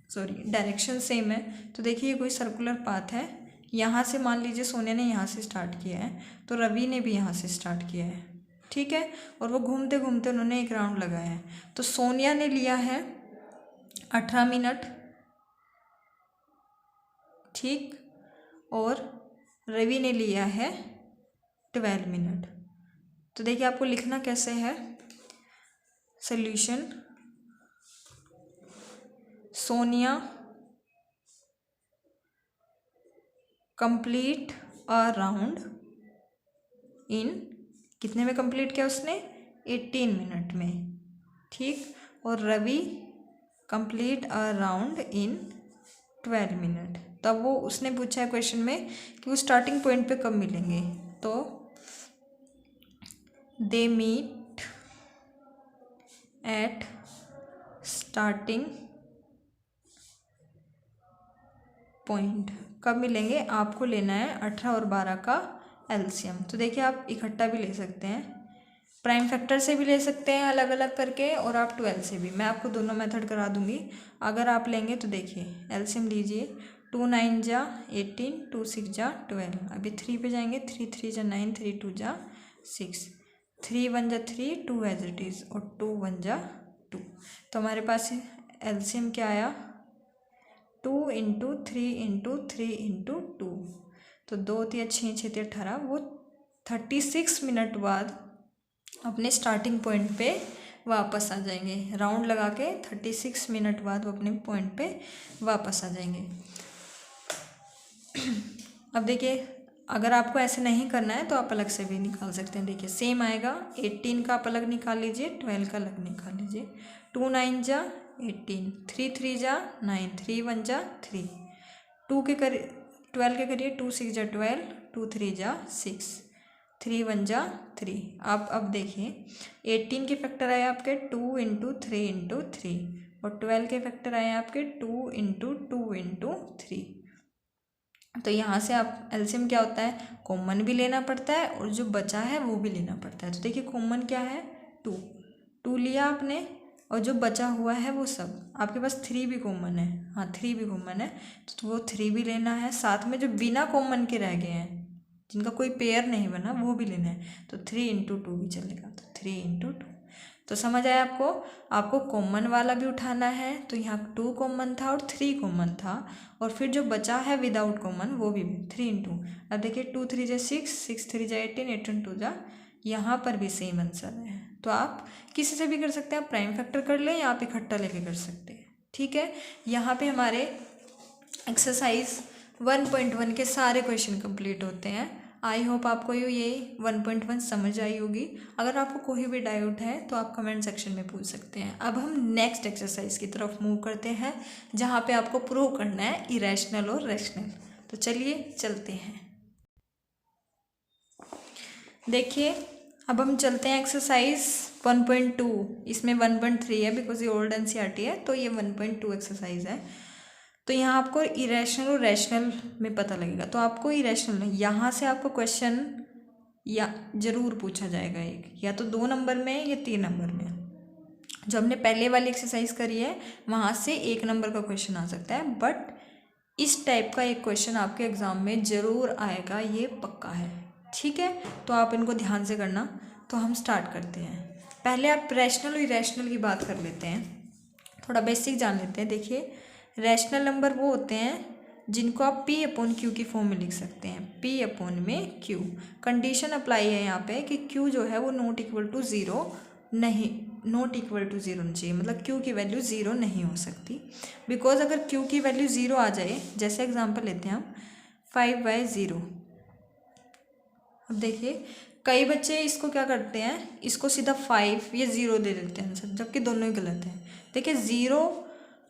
[SPEAKER 1] डायरेक्शन सेम है। तो देखिए ये कोई सर्कुलर पाथ है, यहाँ से मान लीजिए सोनिया ने यहाँ से स्टार्ट किया है तो रवि ने भी यहाँ से स्टार्ट किया है, ठीक है, और वो घूमते घूमते उन्होंने एक राउंड लगाया है। तो सोनिया ने लिया है 18 मिनट, ठीक, और रवि ने लिया है 12 मिनट। तो देखिए आपको लिखना कैसे है, solution, Sonia complete a round इन, कितने में कंप्लीट किया उसने, 18 मिनट में, ठीक, और Ravi complete a round in 12 minute. तब वो उसने पूछा है क्वेश्चन में कि वो स्टार्टिंग पॉइंट पे कब मिलेंगे, तो they meet at starting point. कब मिलेंगे, आपको लेना है 18 और 12 का एलसीएम। तो देखिए आप इकट्ठा भी ले सकते हैं, प्राइम फैक्टर से भी ले सकते हैं अलग अलग करके, और आप 12 से भी। मैं आपको दोनों मेथड करा दूंगी। अगर आप लेंगे तो देखिए एलसीएम लीजिए, 2 9 जा 18, 2 6 जा 12। अभी 3 पे जाएंगे, 3 3 जा 9, 3 2 जा 6, 3 1 जा 3, 2 एज इट इज़, और 2 1 जा 2। तो हमारे पास एलसीएम क्या आया, 2 × 3 × 3 × 2। तो 2 3 6 6 3 18, वो 36 मिनट बाद अपने स्टार्टिंग पॉइंट पे वापस आ जाएंगे। राउंड लगा के 36 मिनट बाद वो अपने पॉइंट पे वापस आ जाएंगे। अब देखिए अगर आपको ऐसे नहीं करना है तो आप अलग से भी निकाल सकते हैं। देखिए सेम आएगा, 18 का आप अलग निकाल लीजिए, 12 का अलग निकाल लीजिए। 2 9 जा 18, 3 3 जा 9, 3 1 जा 3, 2 के करिए 12 के करिए, 2 6 जा 12, 2 3 जा 6, 3 1 जा 3। आप अब देखिए 18 के फैक्टर आए आपके 2 × 3 × 3, और 12 के फैक्टर आए आपके 2 × 2 × 3। तो यहाँ से आप एलसीएम क्या होता है, कॉमन भी लेना पड़ता है और जो बचा है वो भी लेना पड़ता है। तो देखिए कॉमन क्या है, 2 लिया आपने, और जो बचा हुआ है वो सब, आपके पास 3 भी कॉमन है, हाँ 3 भी कॉमन है, तो वो 3 भी लेना है। साथ में जो बिना कॉमन के रह गए हैं, जिनका कोई पेयर नहीं बना, वो भी लेना है। तो 3 × 2 भी चलेगा, तो 3 × 2। तो समझ आया आपको, आपको कॉमन वाला भी उठाना है। तो यहाँ 2 कॉमन था और 3 कॉमन था, और फिर जो बचा है विदाउट कॉमन वो भी 3 × 2। अब देखिए 2 3 जा 6, 6 3 जा 18, 18 2 जा, यहाँ पर भी सेम आंसर है। तो आप किसी से भी कर सकते हैं, आप प्राइम फैक्टर कर लें या आप इकट्ठा लेके कर सकते हैं। ठीक है, यहाँ पे हमारे एक्सरसाइज 1.1 के सारे क्वेश्चन कंप्लीट होते हैं। आई होप आपको ये 1.1 समझ आई होगी। अगर आपको कोई भी डाउट है तो आप कमेंट सेक्शन में पूछ सकते हैं। अब हम नेक्स्ट एक्सरसाइज की तरफ मूव करते हैं, जहाँ पे आपको प्रूव करना है इरेशनल और रैशनल। तो चलिए चलते हैं। देखिए अब हम चलते हैं एक्सरसाइज 1.2। इसमें 1.3 है बिकॉज ये ओल्ड एनसीईआरटी है, तो ये 1.2 एक्सरसाइज है। तो यहाँ आपको इरेशनल और रैशनल में पता लगेगा। तो आपको इरेशनल में यहाँ से आपको क्वेश्चन या जरूर पूछा जाएगा, एक या तो 2 नंबर में या 3 नंबर में। जो हमने पहले वाली एक्सरसाइज करी है वहाँ से 1 नंबर का क्वेश्चन आ सकता है, बट इस टाइप का एक क्वेश्चन आपके एग्जाम में ज़रूर आएगा, ये पक्का है। ठीक है, तो आप इनको ध्यान से करना। तो हम स्टार्ट करते हैं। पहले आप रैशनल और इरेशनल की बात कर लेते हैं, थोड़ा बेसिक जान लेते हैं। देखिए रैशनल नंबर वो होते हैं जिनको आप P/Q की फॉर्म में लिख सकते हैं। P/Q कंडीशन अप्लाई है यहाँ पे कि Q जो है वो नॉट इक्वल टू ज़ीरो नहीं होना चाहिए, मतलब Q की वैल्यू ज़ीरो नहीं हो सकती। बिकॉज अगर Q की वैल्यू ज़ीरो आ जाए, जैसे एग्जांपल लेते हैं हम 5/0। अब देखिए कई बच्चे इसको क्या करते हैं, इसको सीधा 5 या 0 दे देते हैं आंसर, जबकि दोनों ही गलत हैं। देखिए 0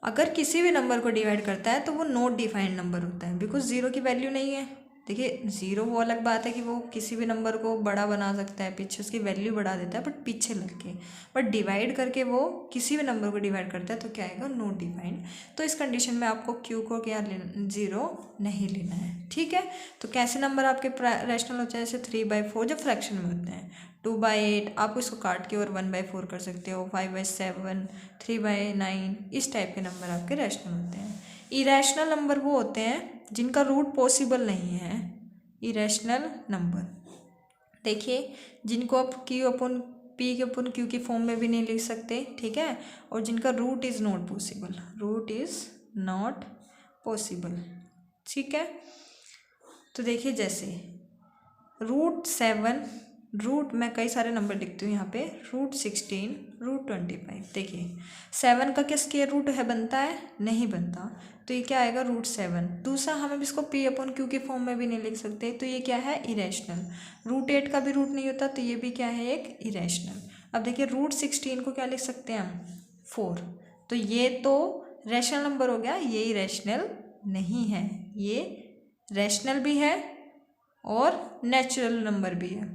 [SPEAKER 1] अगर किसी भी नंबर को डिवाइड करता है तो वो नॉट डिफाइंड नंबर होता है, बिकॉज 0 की वैल्यू नहीं है। देखिए 0 वो अलग बात है कि वो किसी भी नंबर को बड़ा बना सकता है, पीछे उसकी वैल्यू बढ़ा देता है, बट पीछे लग के, बट डिवाइड करके वो किसी भी नंबर को डिवाइड करता है तो क्या आएगा, नॉट डिफाइंड। तो इस कंडीशन में आपको Q को क्या लेना, 0 नहीं लेना है। ठीक है, तो कैसे नंबर आपके रैशनल होते हैं, जैसे 3/4 जब फ्रैक्शन में होते हैं, 2/8 आप इसको काट के और 1/4 कर सकते हो, 5/7, 3/9, इस टाइप के नंबर आपके रैशनल होते हैं। इरेशनल नंबर वो होते हैं जिनका रूट पॉसिबल नहीं है। इरेशनल नंबर देखिए जिनको आप P/Q की फॉर्म में भी नहीं लिख सकते, ठीक है, और जिनका रूट इज़ नॉट पॉसिबल, ठीक है। तो देखिए जैसे √7, मैं कई सारे नंबर लिखती हूँ यहाँ पे, √16, √25। देखिए 7 का क्या स्क्वायर रूट है, बनता है, नहीं बनता, तो ये क्या आएगा, √7। दूसरा हम इसको P/Q की फॉर्म में भी नहीं लिख सकते, तो ये क्या है, इरेशनल। √8 का भी रूट नहीं होता, तो ये भी क्या है, एक इरेशनल। अब देखिए √16 को क्या लिख सकते हैं हम, 4। तो ये तो रैशनल नंबर हो गया, ये इरेशनल नहीं है, ये रैशनल भी है और नेचुरल नंबर भी है,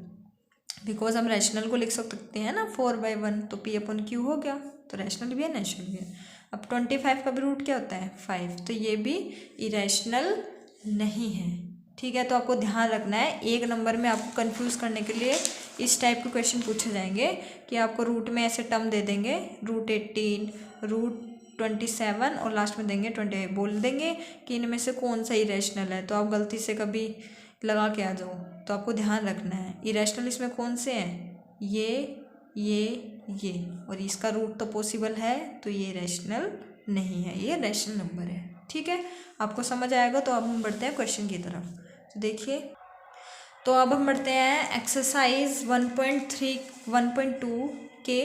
[SPEAKER 1] बिकॉज हम रैशनल को लिख सकते हैं ना 4/1, तो P/Q हो गया, तो रैशनल भी है नेचुरल भी है। अब 25 का भी रूट क्या होता है 5, तो ये भी इरेशनल नहीं है। ठीक है, तो आपको ध्यान रखना है, एक नंबर में आपको कंफ्यूज करने के लिए इस टाइप के क्वेश्चन पूछे जाएंगे कि आपको रूट में ऐसे टर्म दे देंगे, √18, √27 और लास्ट में देंगे 28, बोल देंगे कि इनमें से कौन सा इरेशनल है, तो आप गलती से कभी लगा के आ जाओ। तो आपको ध्यान रखना है इरेशनल इसमें कौन से हैं, ये और इसका रूट तो पॉसिबल है, तो ये रैशनल नहीं है, ये रैशनल नंबर है। ठीक है, आपको समझ आएगा। तो अब हम बढ़ते हैं क्वेश्चन की तरफ। तो देखिए, तो अब हम बढ़ते हैं एक्सरसाइज 1.2 के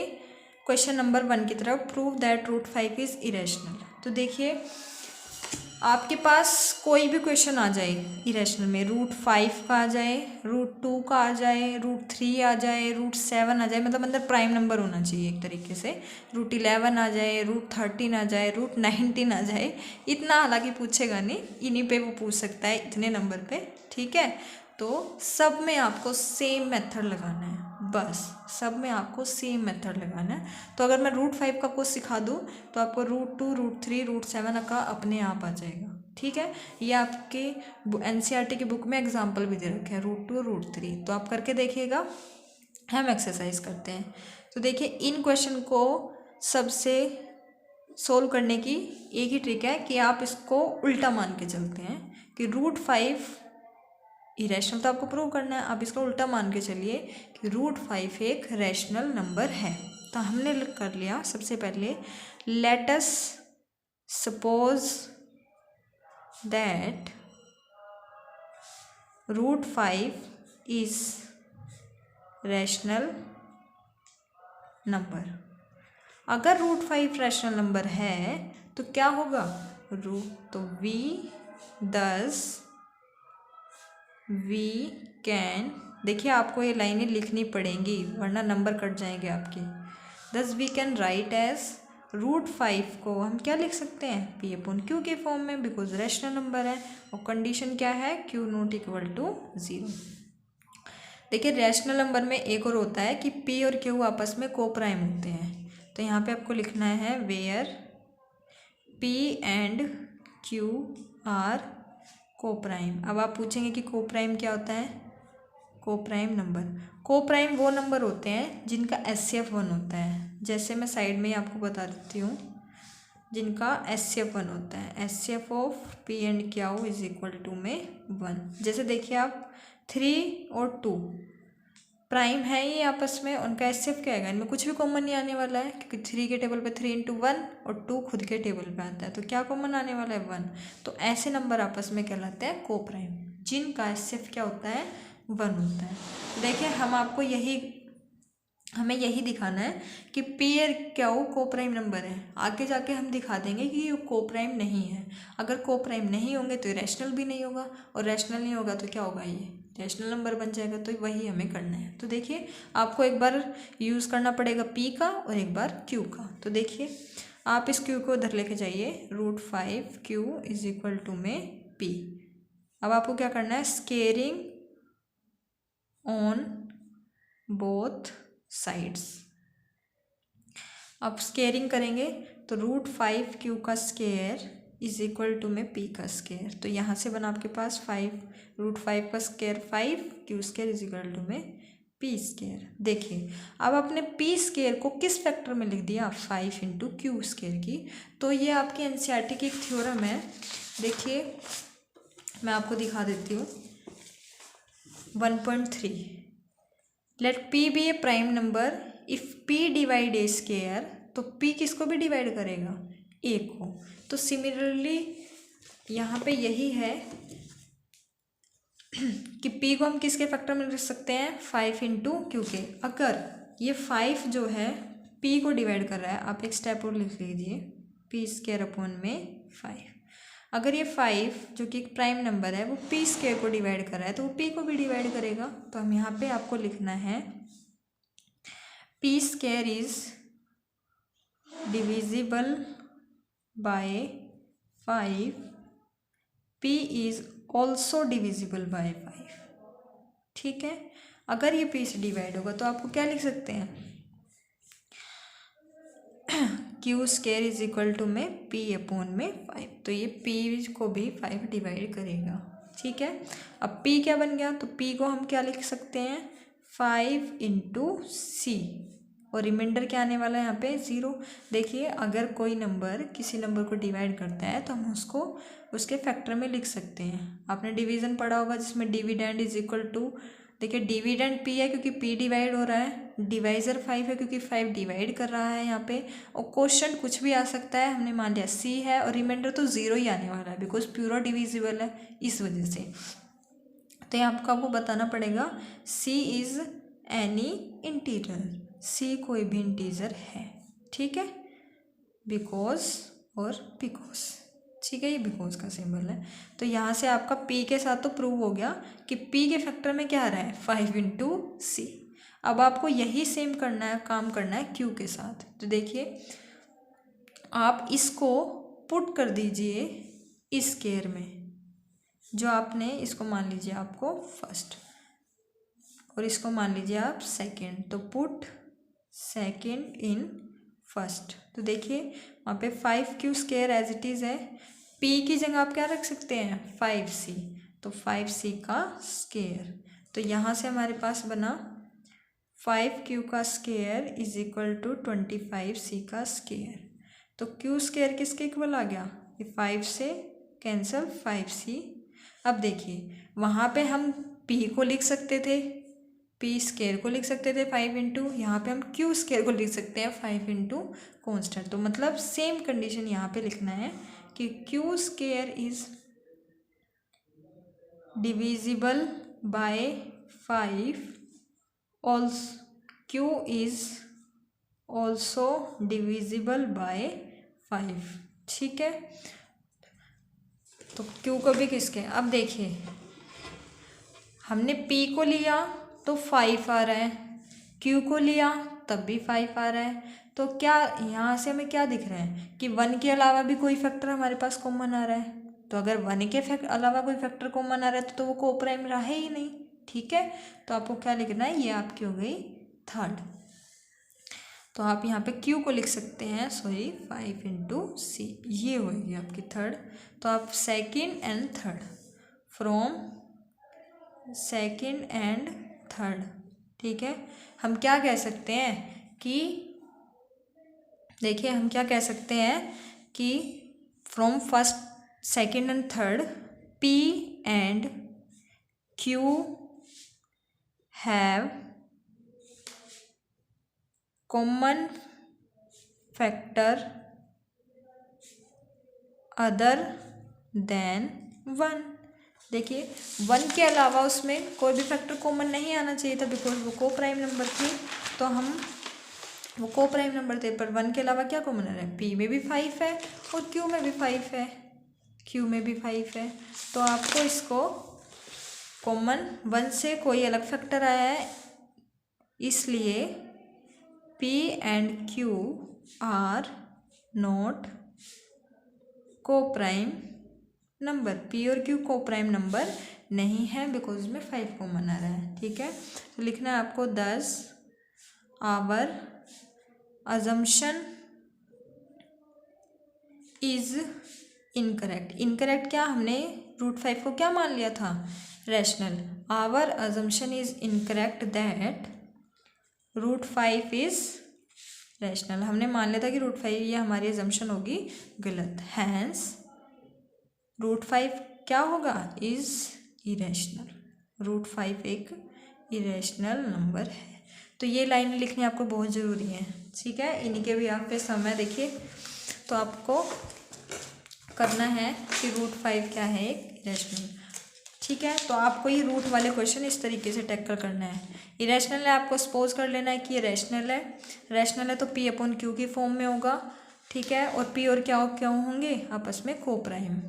[SPEAKER 1] क्वेश्चन नंबर 1 की तरफ। Prove that √5 is irrational. तो देखिए, आपके पास कोई भी क्वेश्चन आ जाए इरेशनल में, √5 का आ जाए, √2 का आ जाए, √3 आ जाए, √7 आ जाए, मतलब अंदर प्राइम नंबर होना चाहिए एक तरीके से, √11 आ जाए, √13 आ जाए, √19 आ जाए, इतना हालांकि पूछेगा नहीं, इन्हीं पे वो पूछ सकता है, इतने नंबर पे। ठीक है, तो सब में आपको सेम मेथड लगाना है, बस सब में आपको सेम मेथड लगाना है। तो अगर मैं √5 का कुछ सिखा दूँ तो आपको √2, √3, √7 का अपने आप आ जाएगा। ठीक है, ये आपके NCERT की बुक में एग्जाम्पल भी दे रखे हैं, √2, √3, तो आप करके देखिएगा। हम एक्सरसाइज करते हैं। तो देखिए, इन क्वेश्चन को सबसे सोल्व करने की एक ही ट्रिक है कि आप इसको उल्टा मान के चलते हैं कि √5 इरेशनल, तो आपको प्रूव करना है, आप इसका उल्टा मान के चलिए कि √5 एक रैशनल नंबर है। तो हमने कर लिया, सबसे पहले let us suppose that √5 is rational number. अगर √5 रैशनल नंबर है तो क्या होगा, तो वी कैन, देखिए आपको ये लाइनें लिखनी पड़ेंगी वरना नंबर कट जाएंगे आपके। दस वी कैन राइट एज √5 को हम क्या लिख सकते हैं, P/Q के फॉर्म में, बिकॉज रैशनल नंबर है और कंडीशन क्या है, Q ≠ 0। देखिए, रैशनल नंबर में एक और होता है कि P और Q आपस में कोप्राइम होते हैं। तो यहाँ पे आपको लिखना है where P and Q are coprime. अब आप पूछेंगे कि कोप्राइम क्या होता है, कोप्राइम नंबर, कोप्राइम वो नंबर होते हैं जिनका HCF 1 होता है। जैसे मैं साइड में ही आपको बता देती हूँ, जिनका HCF 1 होता है, HCF of P and Q = में 1। जैसे देखिए आप 3 और 2 प्राइम है ये आपस में, उनका HCF क्या आएगा, इनमें कुछ भी कॉमन नहीं आने वाला है, क्योंकि 3 के टेबल पे 3 × 1 और 2 खुद के टेबल पे आता है, तो क्या कॉमन आने वाला है 1। तो ऐसे नंबर आपस में कहलाते हैं कोप्राइम, जिनका HCF क्या होता है 1 होता है। देखिए, हमें यही दिखाना है कि P और Q कोप्राइम नंबर है, आगे जाके हम दिखा देंगे कि ये कोप्राइम नहीं है। अगर कोप्राइम नहीं होंगे तो रैशनल भी नहीं होगा, और रैशनल नहीं होगा तो क्या होगा, ये रैशनल नंबर बन जाएगा। तो वही हमें करना है। तो देखिए, आपको एक बार यूज़ करना पड़ेगा P का और एक बार Q का। तो देखिए, आप इस Q को उधर लेके जाइए, √5 Q = में P। अब आपको क्या करना है, स्केयरिंग ऑन बोथ साइड्स। अब स्केयरिंग करेंगे तो √5 Q का स्केयर = में P का स्केयर। तो यहाँ से बना आपके पास 5, √5 का स्केयर 5, Q स्केयर = में P स्केयर। देखिए, अब आपने P स्केयर को किस फैक्टर में लिख दिया, 5 × Q स्केयर की। तो ये आपकी NCERT की एक थ्योरम है। देखिए, मैं आपको दिखा देती हूँ। 1.3 let P be a prime number if P divide A square, तो P किसको भी डिवाइड करेगा, A को। तो सिमिलरली यहाँ पे यही है कि P को हम किसके फैक्टर में लिख सकते हैं, 5 × Q के। अगर ये 5 जो है P को डिवाइड कर रहा है, आप एक स्टेप और लिख लीजिए, P² में 5। अगर ये 5 जो कि एक प्राइम नंबर है वो P स्केयर को डिवाइड कर रहा है, तो वो P को भी डिवाइड करेगा। तो हम यहाँ पे आपको लिखना है P square is divisible by 5, p is also divisible by 5। ठीक है, अगर ये p से डिवाइड होगा तो आपको क्या लिख सकते हैं, Q square is equal to में p अपॉन में 5, तो ये p को भी 5 डिवाइड करेगा। ठीक है, अब p क्या बन गया, तो p को हम क्या लिख सकते हैं, 5 इंटू सी, और रिमाइंडर क्या आने वाला है यहाँ पे 0। देखिए, अगर कोई नंबर किसी नंबर को डिवाइड करता है तो हम उसको उसके फैक्टर में लिख सकते हैं। आपने डिवीजन पढ़ा होगा जिसमें डिविडेंड इज इक्वल टू, देखिए डिविडेंड p है क्योंकि p डिवाइड हो रहा है, डिवाइजर 5 है क्योंकि 5 डिवाइड कर रहा है यहाँ पे, और क्वेश्चन कुछ भी आ सकता है, हमने मान लिया c है, और रिमाइंडर तो 0 ही आने वाला है बिकॉज प्यूरा डिविजिबल है इस वजह से। तो यहाँ आपको बताना पड़ेगा c is any integer, c कोई भी इंटीजर है। ठीक है, बिकॉज और बिकॉज, ठीक है, ये बिकॉज का सिंबल है। तो यहाँ से आपका p के साथ तो प्रूव हो गया कि p के फैक्टर में क्या आ रहा है 5 इंटू सी। अब आपको यही सेम करना है, काम करना है q के साथ। तो देखिए, आप इसको पुट कर दीजिए इस स्केयर में, जो आपने इसको मान लीजिए आपको फर्स्ट, और इसको मान लीजिए आप सेकेंड, तो पुट सेकेंड इन फर्स्ट। तो देखिए वहाँ पे 5q square as it is है, p की जगह आप क्या रख सकते हैं 5c, तो 5c का स्केयर। तो यहाँ से हमारे पास बना 5q का square is equal to 25c का स्केयर। तो q स्केयर किसके इक्वल आ गया, ये 5 से कैंसिल 5c। अब देखिए, वहाँ पे हम p को लिख सकते थे, p स्केयर को लिख सकते थे 5 इंटू, यहाँ पर हम q स्केयर को लिख सकते हैं 5 इंटू कॉन्स्टेंट। तो मतलब सेम कंडीशन यहाँ पे लिखना है कि q square is divisible by 5, also q is also divisible by 5। ठीक है, तो q को भी किसके, अब देखिए हमने p को लिया तो 5 आ रहा है, q को लिया तब भी 5 आ रहा है। तो क्या यहाँ से हमें क्या दिख रहा है कि 1 के अलावा भी कोई फैक्टर हमारे पास कॉमन आ रहा है। तो अगर 1 के अलावा कोई फैक्टर कॉमन आ रहा है तो वो कोप्राइम रहा ही नहीं। ठीक है, तो आपको क्या लिखना है, ये आपकी हो गई थर्ड। तो आप यहाँ पे q को लिख सकते हैं 5 इंटू सी, ये होगी आपकी थर्ड। तो आप second and third, from second and third, ठीक है, हम क्या कह सकते हैं कि देखिए हम क्या कह सकते हैं कि from first second and third p and q have common factor other than 1। देखिए 1 के अलावा उसमें कोई भी फैक्टर कॉमन नहीं आना चाहिए था बिकॉज वो को प्राइम नंबर थी, तो हम वो को प्राइम नंबर थे, पर 1 के अलावा क्या कॉमन आ रहा है, p में भी 5 है और q में भी 5 है, q में भी 5 है। तो आपको इसको कॉमन 1 से कोई अलग फैक्टर आया है, इसलिए p and q are not coprime number, p और q को प्राइम नंबर नहीं है बिकॉज में 5 कॉमन आ रहा है। ठीक है, तो लिखना है आपको 10 our assumption is incorrect. Incorrect क्या, हमने √5 को क्या मान लिया था, rational. Our assumption is incorrect that √5 is rational, हमने मान लिया था कि √5 ये हमारी अजम्पशन होगी गलत, हैंस √5 क्या होगा, इज इरेशनल, √5 एक इरेशनल नंबर है। तो ये लाइन लिखनी आपको बहुत ज़रूरी है। ठीक है, इन्हीं के भी आप पे समय देखिए, तो आपको करना है कि √5 क्या है, एक इरेशनल। ठीक है, तो आपको ये रूट वाले क्वेश्चन इस तरीके से टैकल करना है। इरेशनल है, आपको सपोज कर लेना है कि ये रैशनल है, रैशनल है तो p अपॉन q की फॉर्म में होगा। ठीक है, और p और क्या होंगे आपस में को प्राइम।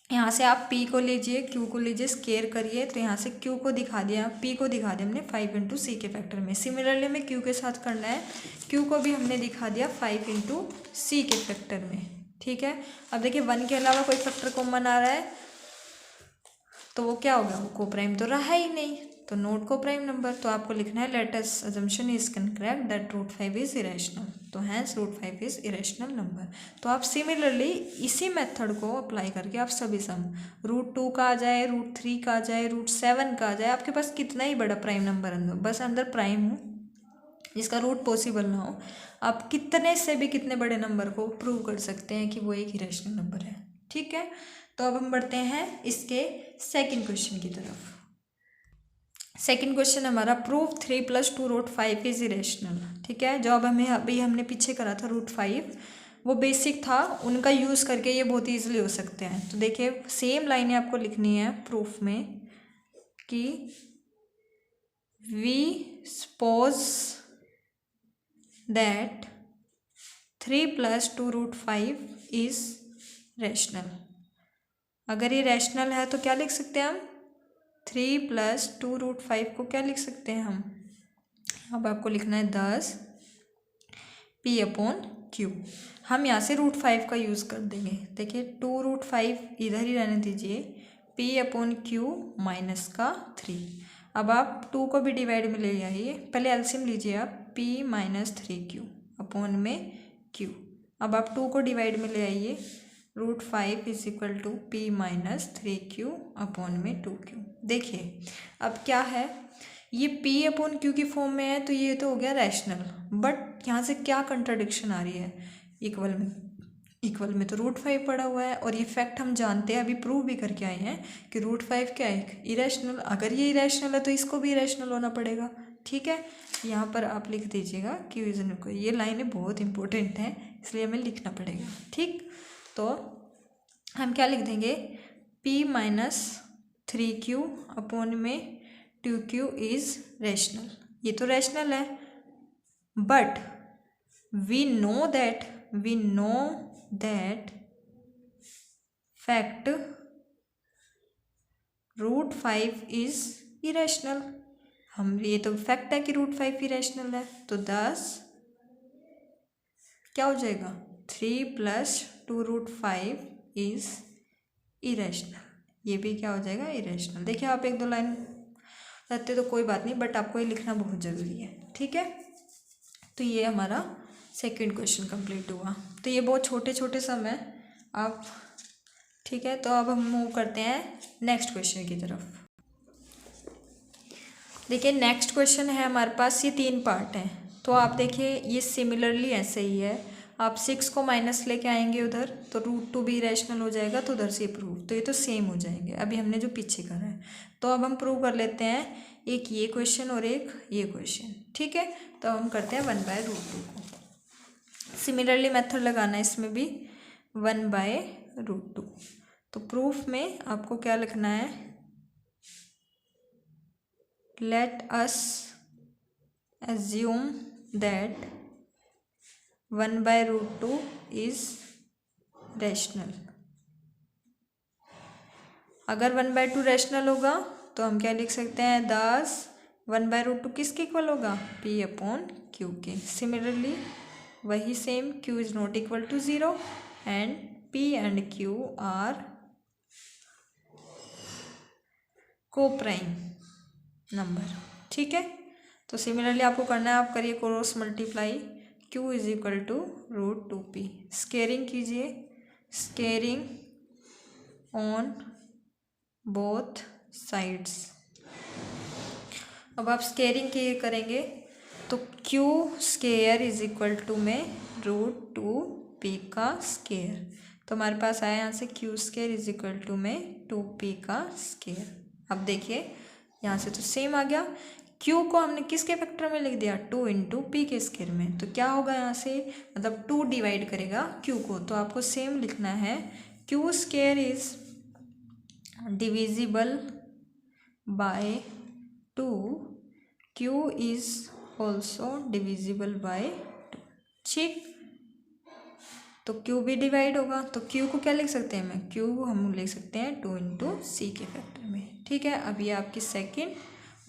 [SPEAKER 1] यहाँ से आप p को लीजिए, q को लीजिए, स्केयर करिए, तो यहाँ से q को दिखा दिया, p को दिखा दिया हमने 5 इंटू सी के फैक्टर में। सिमिलरली हमें q के साथ करना है, q को भी हमने दिखा दिया 5 इंटू सी के फैक्टर में। ठीक है, अब देखिए 1 के अलावा कोई फैक्टर कॉमन आ रहा है तो वो क्या होगा, वो कोप्राइम तो रहा ही नहीं, तो नोट कोप्राइम नंबर। तो आपको लिखना है let us assumption is correct that √5 is irrational, तो हैंस √5 इज इरेशनल नंबर। तो आप सिमिलरली इसी मेथड को अप्लाई करके आप सभी सम √2 का आ जाए, √3 का आ जाए, √7 का आ जाए, आपके पास कितना ही बड़ा प्राइम नंबर अंदर, बस अंदर प्राइम हो जिसका रूट पॉसिबल ना हो, आप कितने से भी कितने बड़े नंबर को प्रूव कर सकते हैं कि वो एक इरेशनल नंबर है। ठीक है, तो अब हम बढ़ते हैं इसके सेकंड क्वेश्चन की तरफ। सेकंड क्वेश्चन हमारा प्रूव 3 + 2√5 इज इरेशनल। ठीक है, जो अब हमने पीछे करा था √5, वो बेसिक था, उनका यूज़ करके ये बहुत ईजिली हो सकते हैं। तो देखिए सेम लाइनें आपको लिखनी है प्रूफ में कि we suppose that 3 + 2√5 is rational. अगर ये रैशनल है तो क्या लिख सकते हैं हम, 3 + 2√5 को क्या लिख सकते हैं हम, अब आपको लिखना है 10 p/q। हम यहाँ से √5 का यूज़ कर देंगे। देखिए 2√5 इधर ही रहने दीजिए, p/q माइनस का 3। अब आप 2 को भी डिवाइड में ले आइए, पहले एलसीएम लीजिए आप, p - 3q अपॉन में q। अब आप 2 को डिवाइड में ले आइए, √5 = p - 3q अपॉन में 2q। देखिए अब क्या है, ये p/q की फॉर्म में है तो ये तो हो गया रैशनल, बट यहाँ से क्या कंट्राडिक्शन आ रही है, इक्वल में तो √5 पड़ा हुआ है, और ये फैक्ट हम जानते हैं, अभी प्रूव भी करके आए हैं कि √5 क्या है, इरेशनल। अगर ये इरेशनल है तो इसको भी इरेशनल होना पड़ेगा। ठीक है, यहाँ पर आप लिख दीजिएगा कि ये लाइनें बहुत इंपॉर्टेंट हैं इसलिए हमें लिखना पड़ेगा। ठीक, तो हम क्या लिख देंगे, p - 3q अपॉन में 2q इज रैशनल। ये तो रैशनल है, but we know that fact √5 is irrational. हम ये तो फैक्ट है कि √5 इरेशनल है, तो 10 क्या हो जाएगा, 3 + 2√5 इज इरेशनल। ये भी क्या हो जाएगा, इरेशनल। देखिए आप 1-2 लाइन रहते तो कोई बात नहीं, बट आपको ये लिखना बहुत ज़रूरी है। ठीक है, तो ये हमारा सेकंड क्वेश्चन कंप्लीट हुआ। तो ये बहुत छोटे छोटे सम है आप, ठीक है, तो अब हम मूव करते हैं नेक्स्ट क्वेश्चन की तरफ। देखिए नेक्स्ट क्वेश्चन है हमारे पास, ये 3 पार्ट हैं। तो आप देखिए ये सिमिलरली ऐसे ही है, आप 6 को माइनस लेके आएंगे उधर तो √2 भी रैशनल हो जाएगा, तो उधर से प्रूव, तो ये तो सेम हो जाएंगे अभी हमने जो पीछे करा है। तो अब हम प्रूव कर लेते हैं, एक ये क्वेश्चन और एक ये क्वेश्चन। ठीक है, तो हम करते हैं 1/√2 को। सिमिलरली मेथड लगाना है इसमें भी, 1/√2। तो प्रूफ में आपको क्या लिखना है, let us assume that 1/√2 is rational। अगर 1/2 रैशनल होगा तो हम क्या लिख सकते हैं, 10 1/√2 किसके इक्वल होगा, p/q के। सिमिलरली वही same, q is not equal to 0 and p and q are coprime number. ठीक है, तो सिमिलरली आपको करना है, आप करिए cross multiply, q = √2p। Squaring कीजिए, स्केयरिंग ऑन बोथ साइड्स। अब आप स्केयरिंग की करेंगे तो q स्केयर = में √2p का स्केयर, तो हमारे पास आया यहाँ से q स्केयर = में 2p का स्केयर। अब देखिए यहाँ से तो सेम आ गया, q को हमने किसके फैक्टर में लिख दिया, 2 × p के स्केयर में, तो क्या होगा यहाँ से, मतलब 2 डिवाइड करेगा q को, तो आपको सेम लिखना है, q square is divisible by 2, q is also divisible by 2। ठीक, तो क्यू भी डिवाइड होगा, तो क्यू को क्या लिख सकते हैं, मैं क्यू हम लिख सकते हैं 2 इंटू सी के फैक्टर में। ठीक है, अब ये आपकी सेकेंड,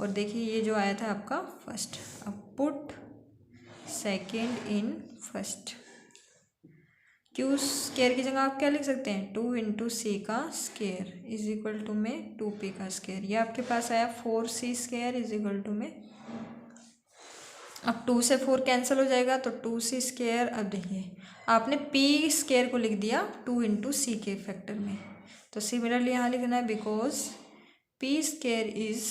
[SPEAKER 1] और देखिए ये जो आया था आपका फर्स्ट। अब put second in first. Q square की जगह आप क्या लिख सकते हैं, 2 इंटू सी का स्केयर इज इक्वल टू में 2p का स्केयर। ये आपके पास आया 4c square is equal to में, अब 2 से 4 कैंसिल हो जाएगा तो 2c स्केयर। अब देखिए आपने p स्केयर को लिख दिया 2 इंटू सी के फैक्टर में, तो सिमिलरली यहाँ लिखना है because p square is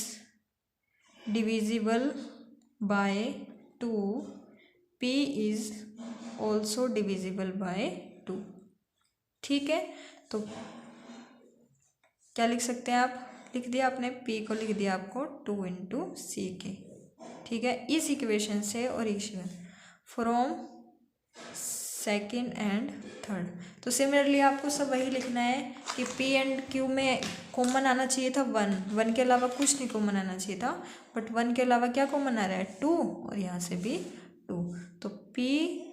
[SPEAKER 1] divisible by 2, p is also divisible by 2। ठीक है, तो क्या लिख सकते हैं आप, लिख दिया आपने p को लिख दिया आपको 2 इंटू सी के। ठीक है, इस इक्वेशन से और equation from second and third. तो सिमिलरली आपको सब वही लिखना है कि p एंड q में कॉमन आना चाहिए था 1 के अलावा कुछ नहीं कॉमन आना चाहिए था, बट 1 के अलावा क्या कॉमन आ रहा है 2, और यहाँ से भी 2। तो p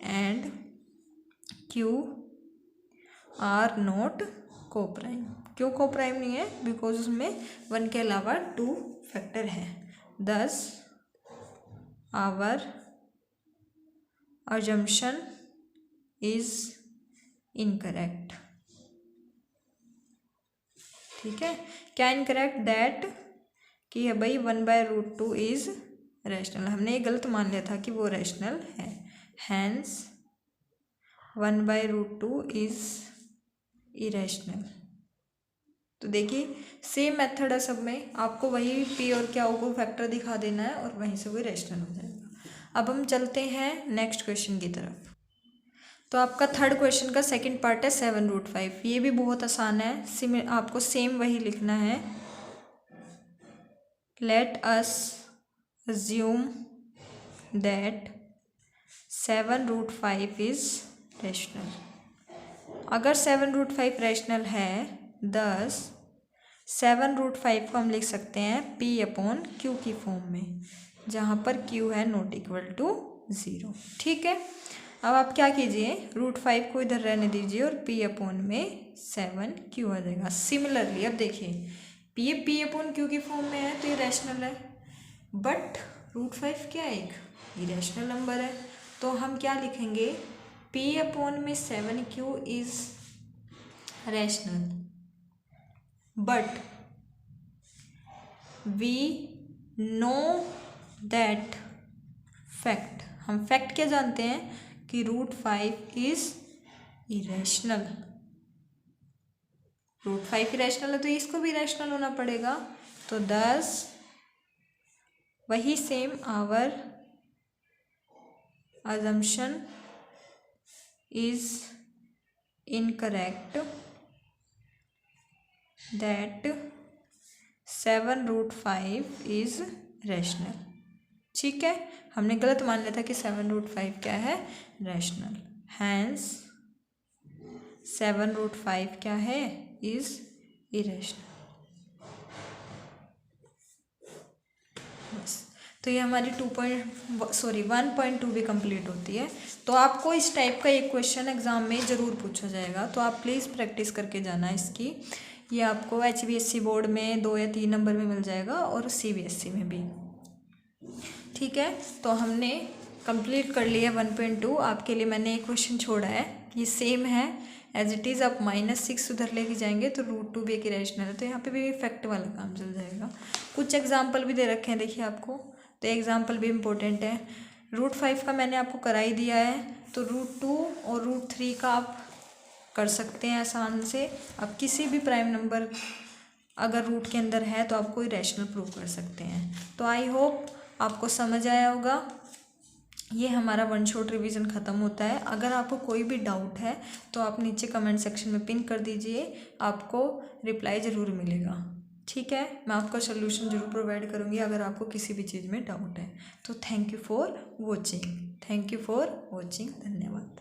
[SPEAKER 1] and q are not coprime. क्यों कोप्राइम नहीं है, बिकॉज उसमें 1 के अलावा 2 फैक्टर है। thus our assumption is incorrect। ठीक है, क्या इनकरेक्ट, दैट कि है भाई 1/√2 इज रैशनल। हमने ये गलत मान लिया था कि वो रैशनल है, हैंस 1/√2 इज इरेशनल। तो देखिए सेम मेथड है सब में, आपको वही पी और क्या को फैक्टर दिखा देना है और वहीं से वो रैशनल हो जाएगा। अब हम चलते हैं नेक्स्ट क्वेश्चन की तरफ। तो आपका थर्ड क्वेश्चन का सेकंड पार्ट है 7√5। ये भी बहुत आसान है, आपको सेम वही लिखना है। Let us assume that 7√5 is rational. अगर 7√5 रैशनल है, thus 7√5 को हम लिख सकते हैं p/q की फॉर्म में, जहाँ पर q है नॉट इक्वल टू 0। ठीक है, अब आप क्या कीजिए, √5 को इधर रहने दीजिए और p/में 7q आ जाएगा। सिमिलरली अब देखिए ये p/q की फॉर्म में है तो ये रैशनल है, बट √5 क्या है, एक इरेशनल नंबर है। तो हम क्या लिखेंगे, p/में 7q is rational, but we know that fact. हम फैक्ट क्या जानते हैं कि √5 इज इरेशनल। √5 इरेशनल है तो इसको भी इरेशनल होना पड़ेगा। तो 10 वही same our assumption is incorrect that 7√5 is rational। ठीक है, हमने गलत मान लिया था कि 7√5 क्या है, रैशनल। हैंस 7√5 क्या है, इज इरेशनल। बस, तो ये हमारी 1.2 भी कंप्लीट होती है। तो आपको इस टाइप का एक क्वेश्चन एग्जाम में ज़रूर पूछा जाएगा, तो आप प्लीज़ प्रैक्टिस करके जाना इसकी। ये आपको HBSC बोर्ड में 2 या 3 नंबर में मिल जाएगा और CBSE में भी। ठीक है, तो हमने कंप्लीट कर लिया 1.2। आपके लिए मैंने एक क्वेश्चन छोड़ा है, ये सेम है एज इट इज़। आप -6 उधर लेके जाएंगे तो √2 भी एक इरेशनल है, तो यहाँ पे भी फैक्ट वाला काम चल जाएगा। कुछ एग्जाम्पल भी दे रखे हैं देखिए आपको, तो एग्जाम्पल भी इम्पोर्टेंट है। √5 का मैंने आपको करा ही दिया है, तो √2 और √3 का आप कर सकते हैं आसान से। आप किसी भी प्राइम नंबर अगर रूट के अंदर है तो आपको इरेशनल प्रूव कर सकते हैं। तो आई होप आपको समझ आया होगा। ये हमारा वन शॉट रिवीजन ख़त्म होता है। अगर आपको कोई भी डाउट है तो आप नीचे कमेंट सेक्शन में पिन कर दीजिए, आपको रिप्लाई ज़रूर मिलेगा। ठीक है, मैं आपका सोल्यूशन ज़रूर प्रोवाइड करूँगी अगर आपको किसी भी चीज़ में डाउट है। तो थैंक यू फॉर वॉचिंग, धन्यवाद।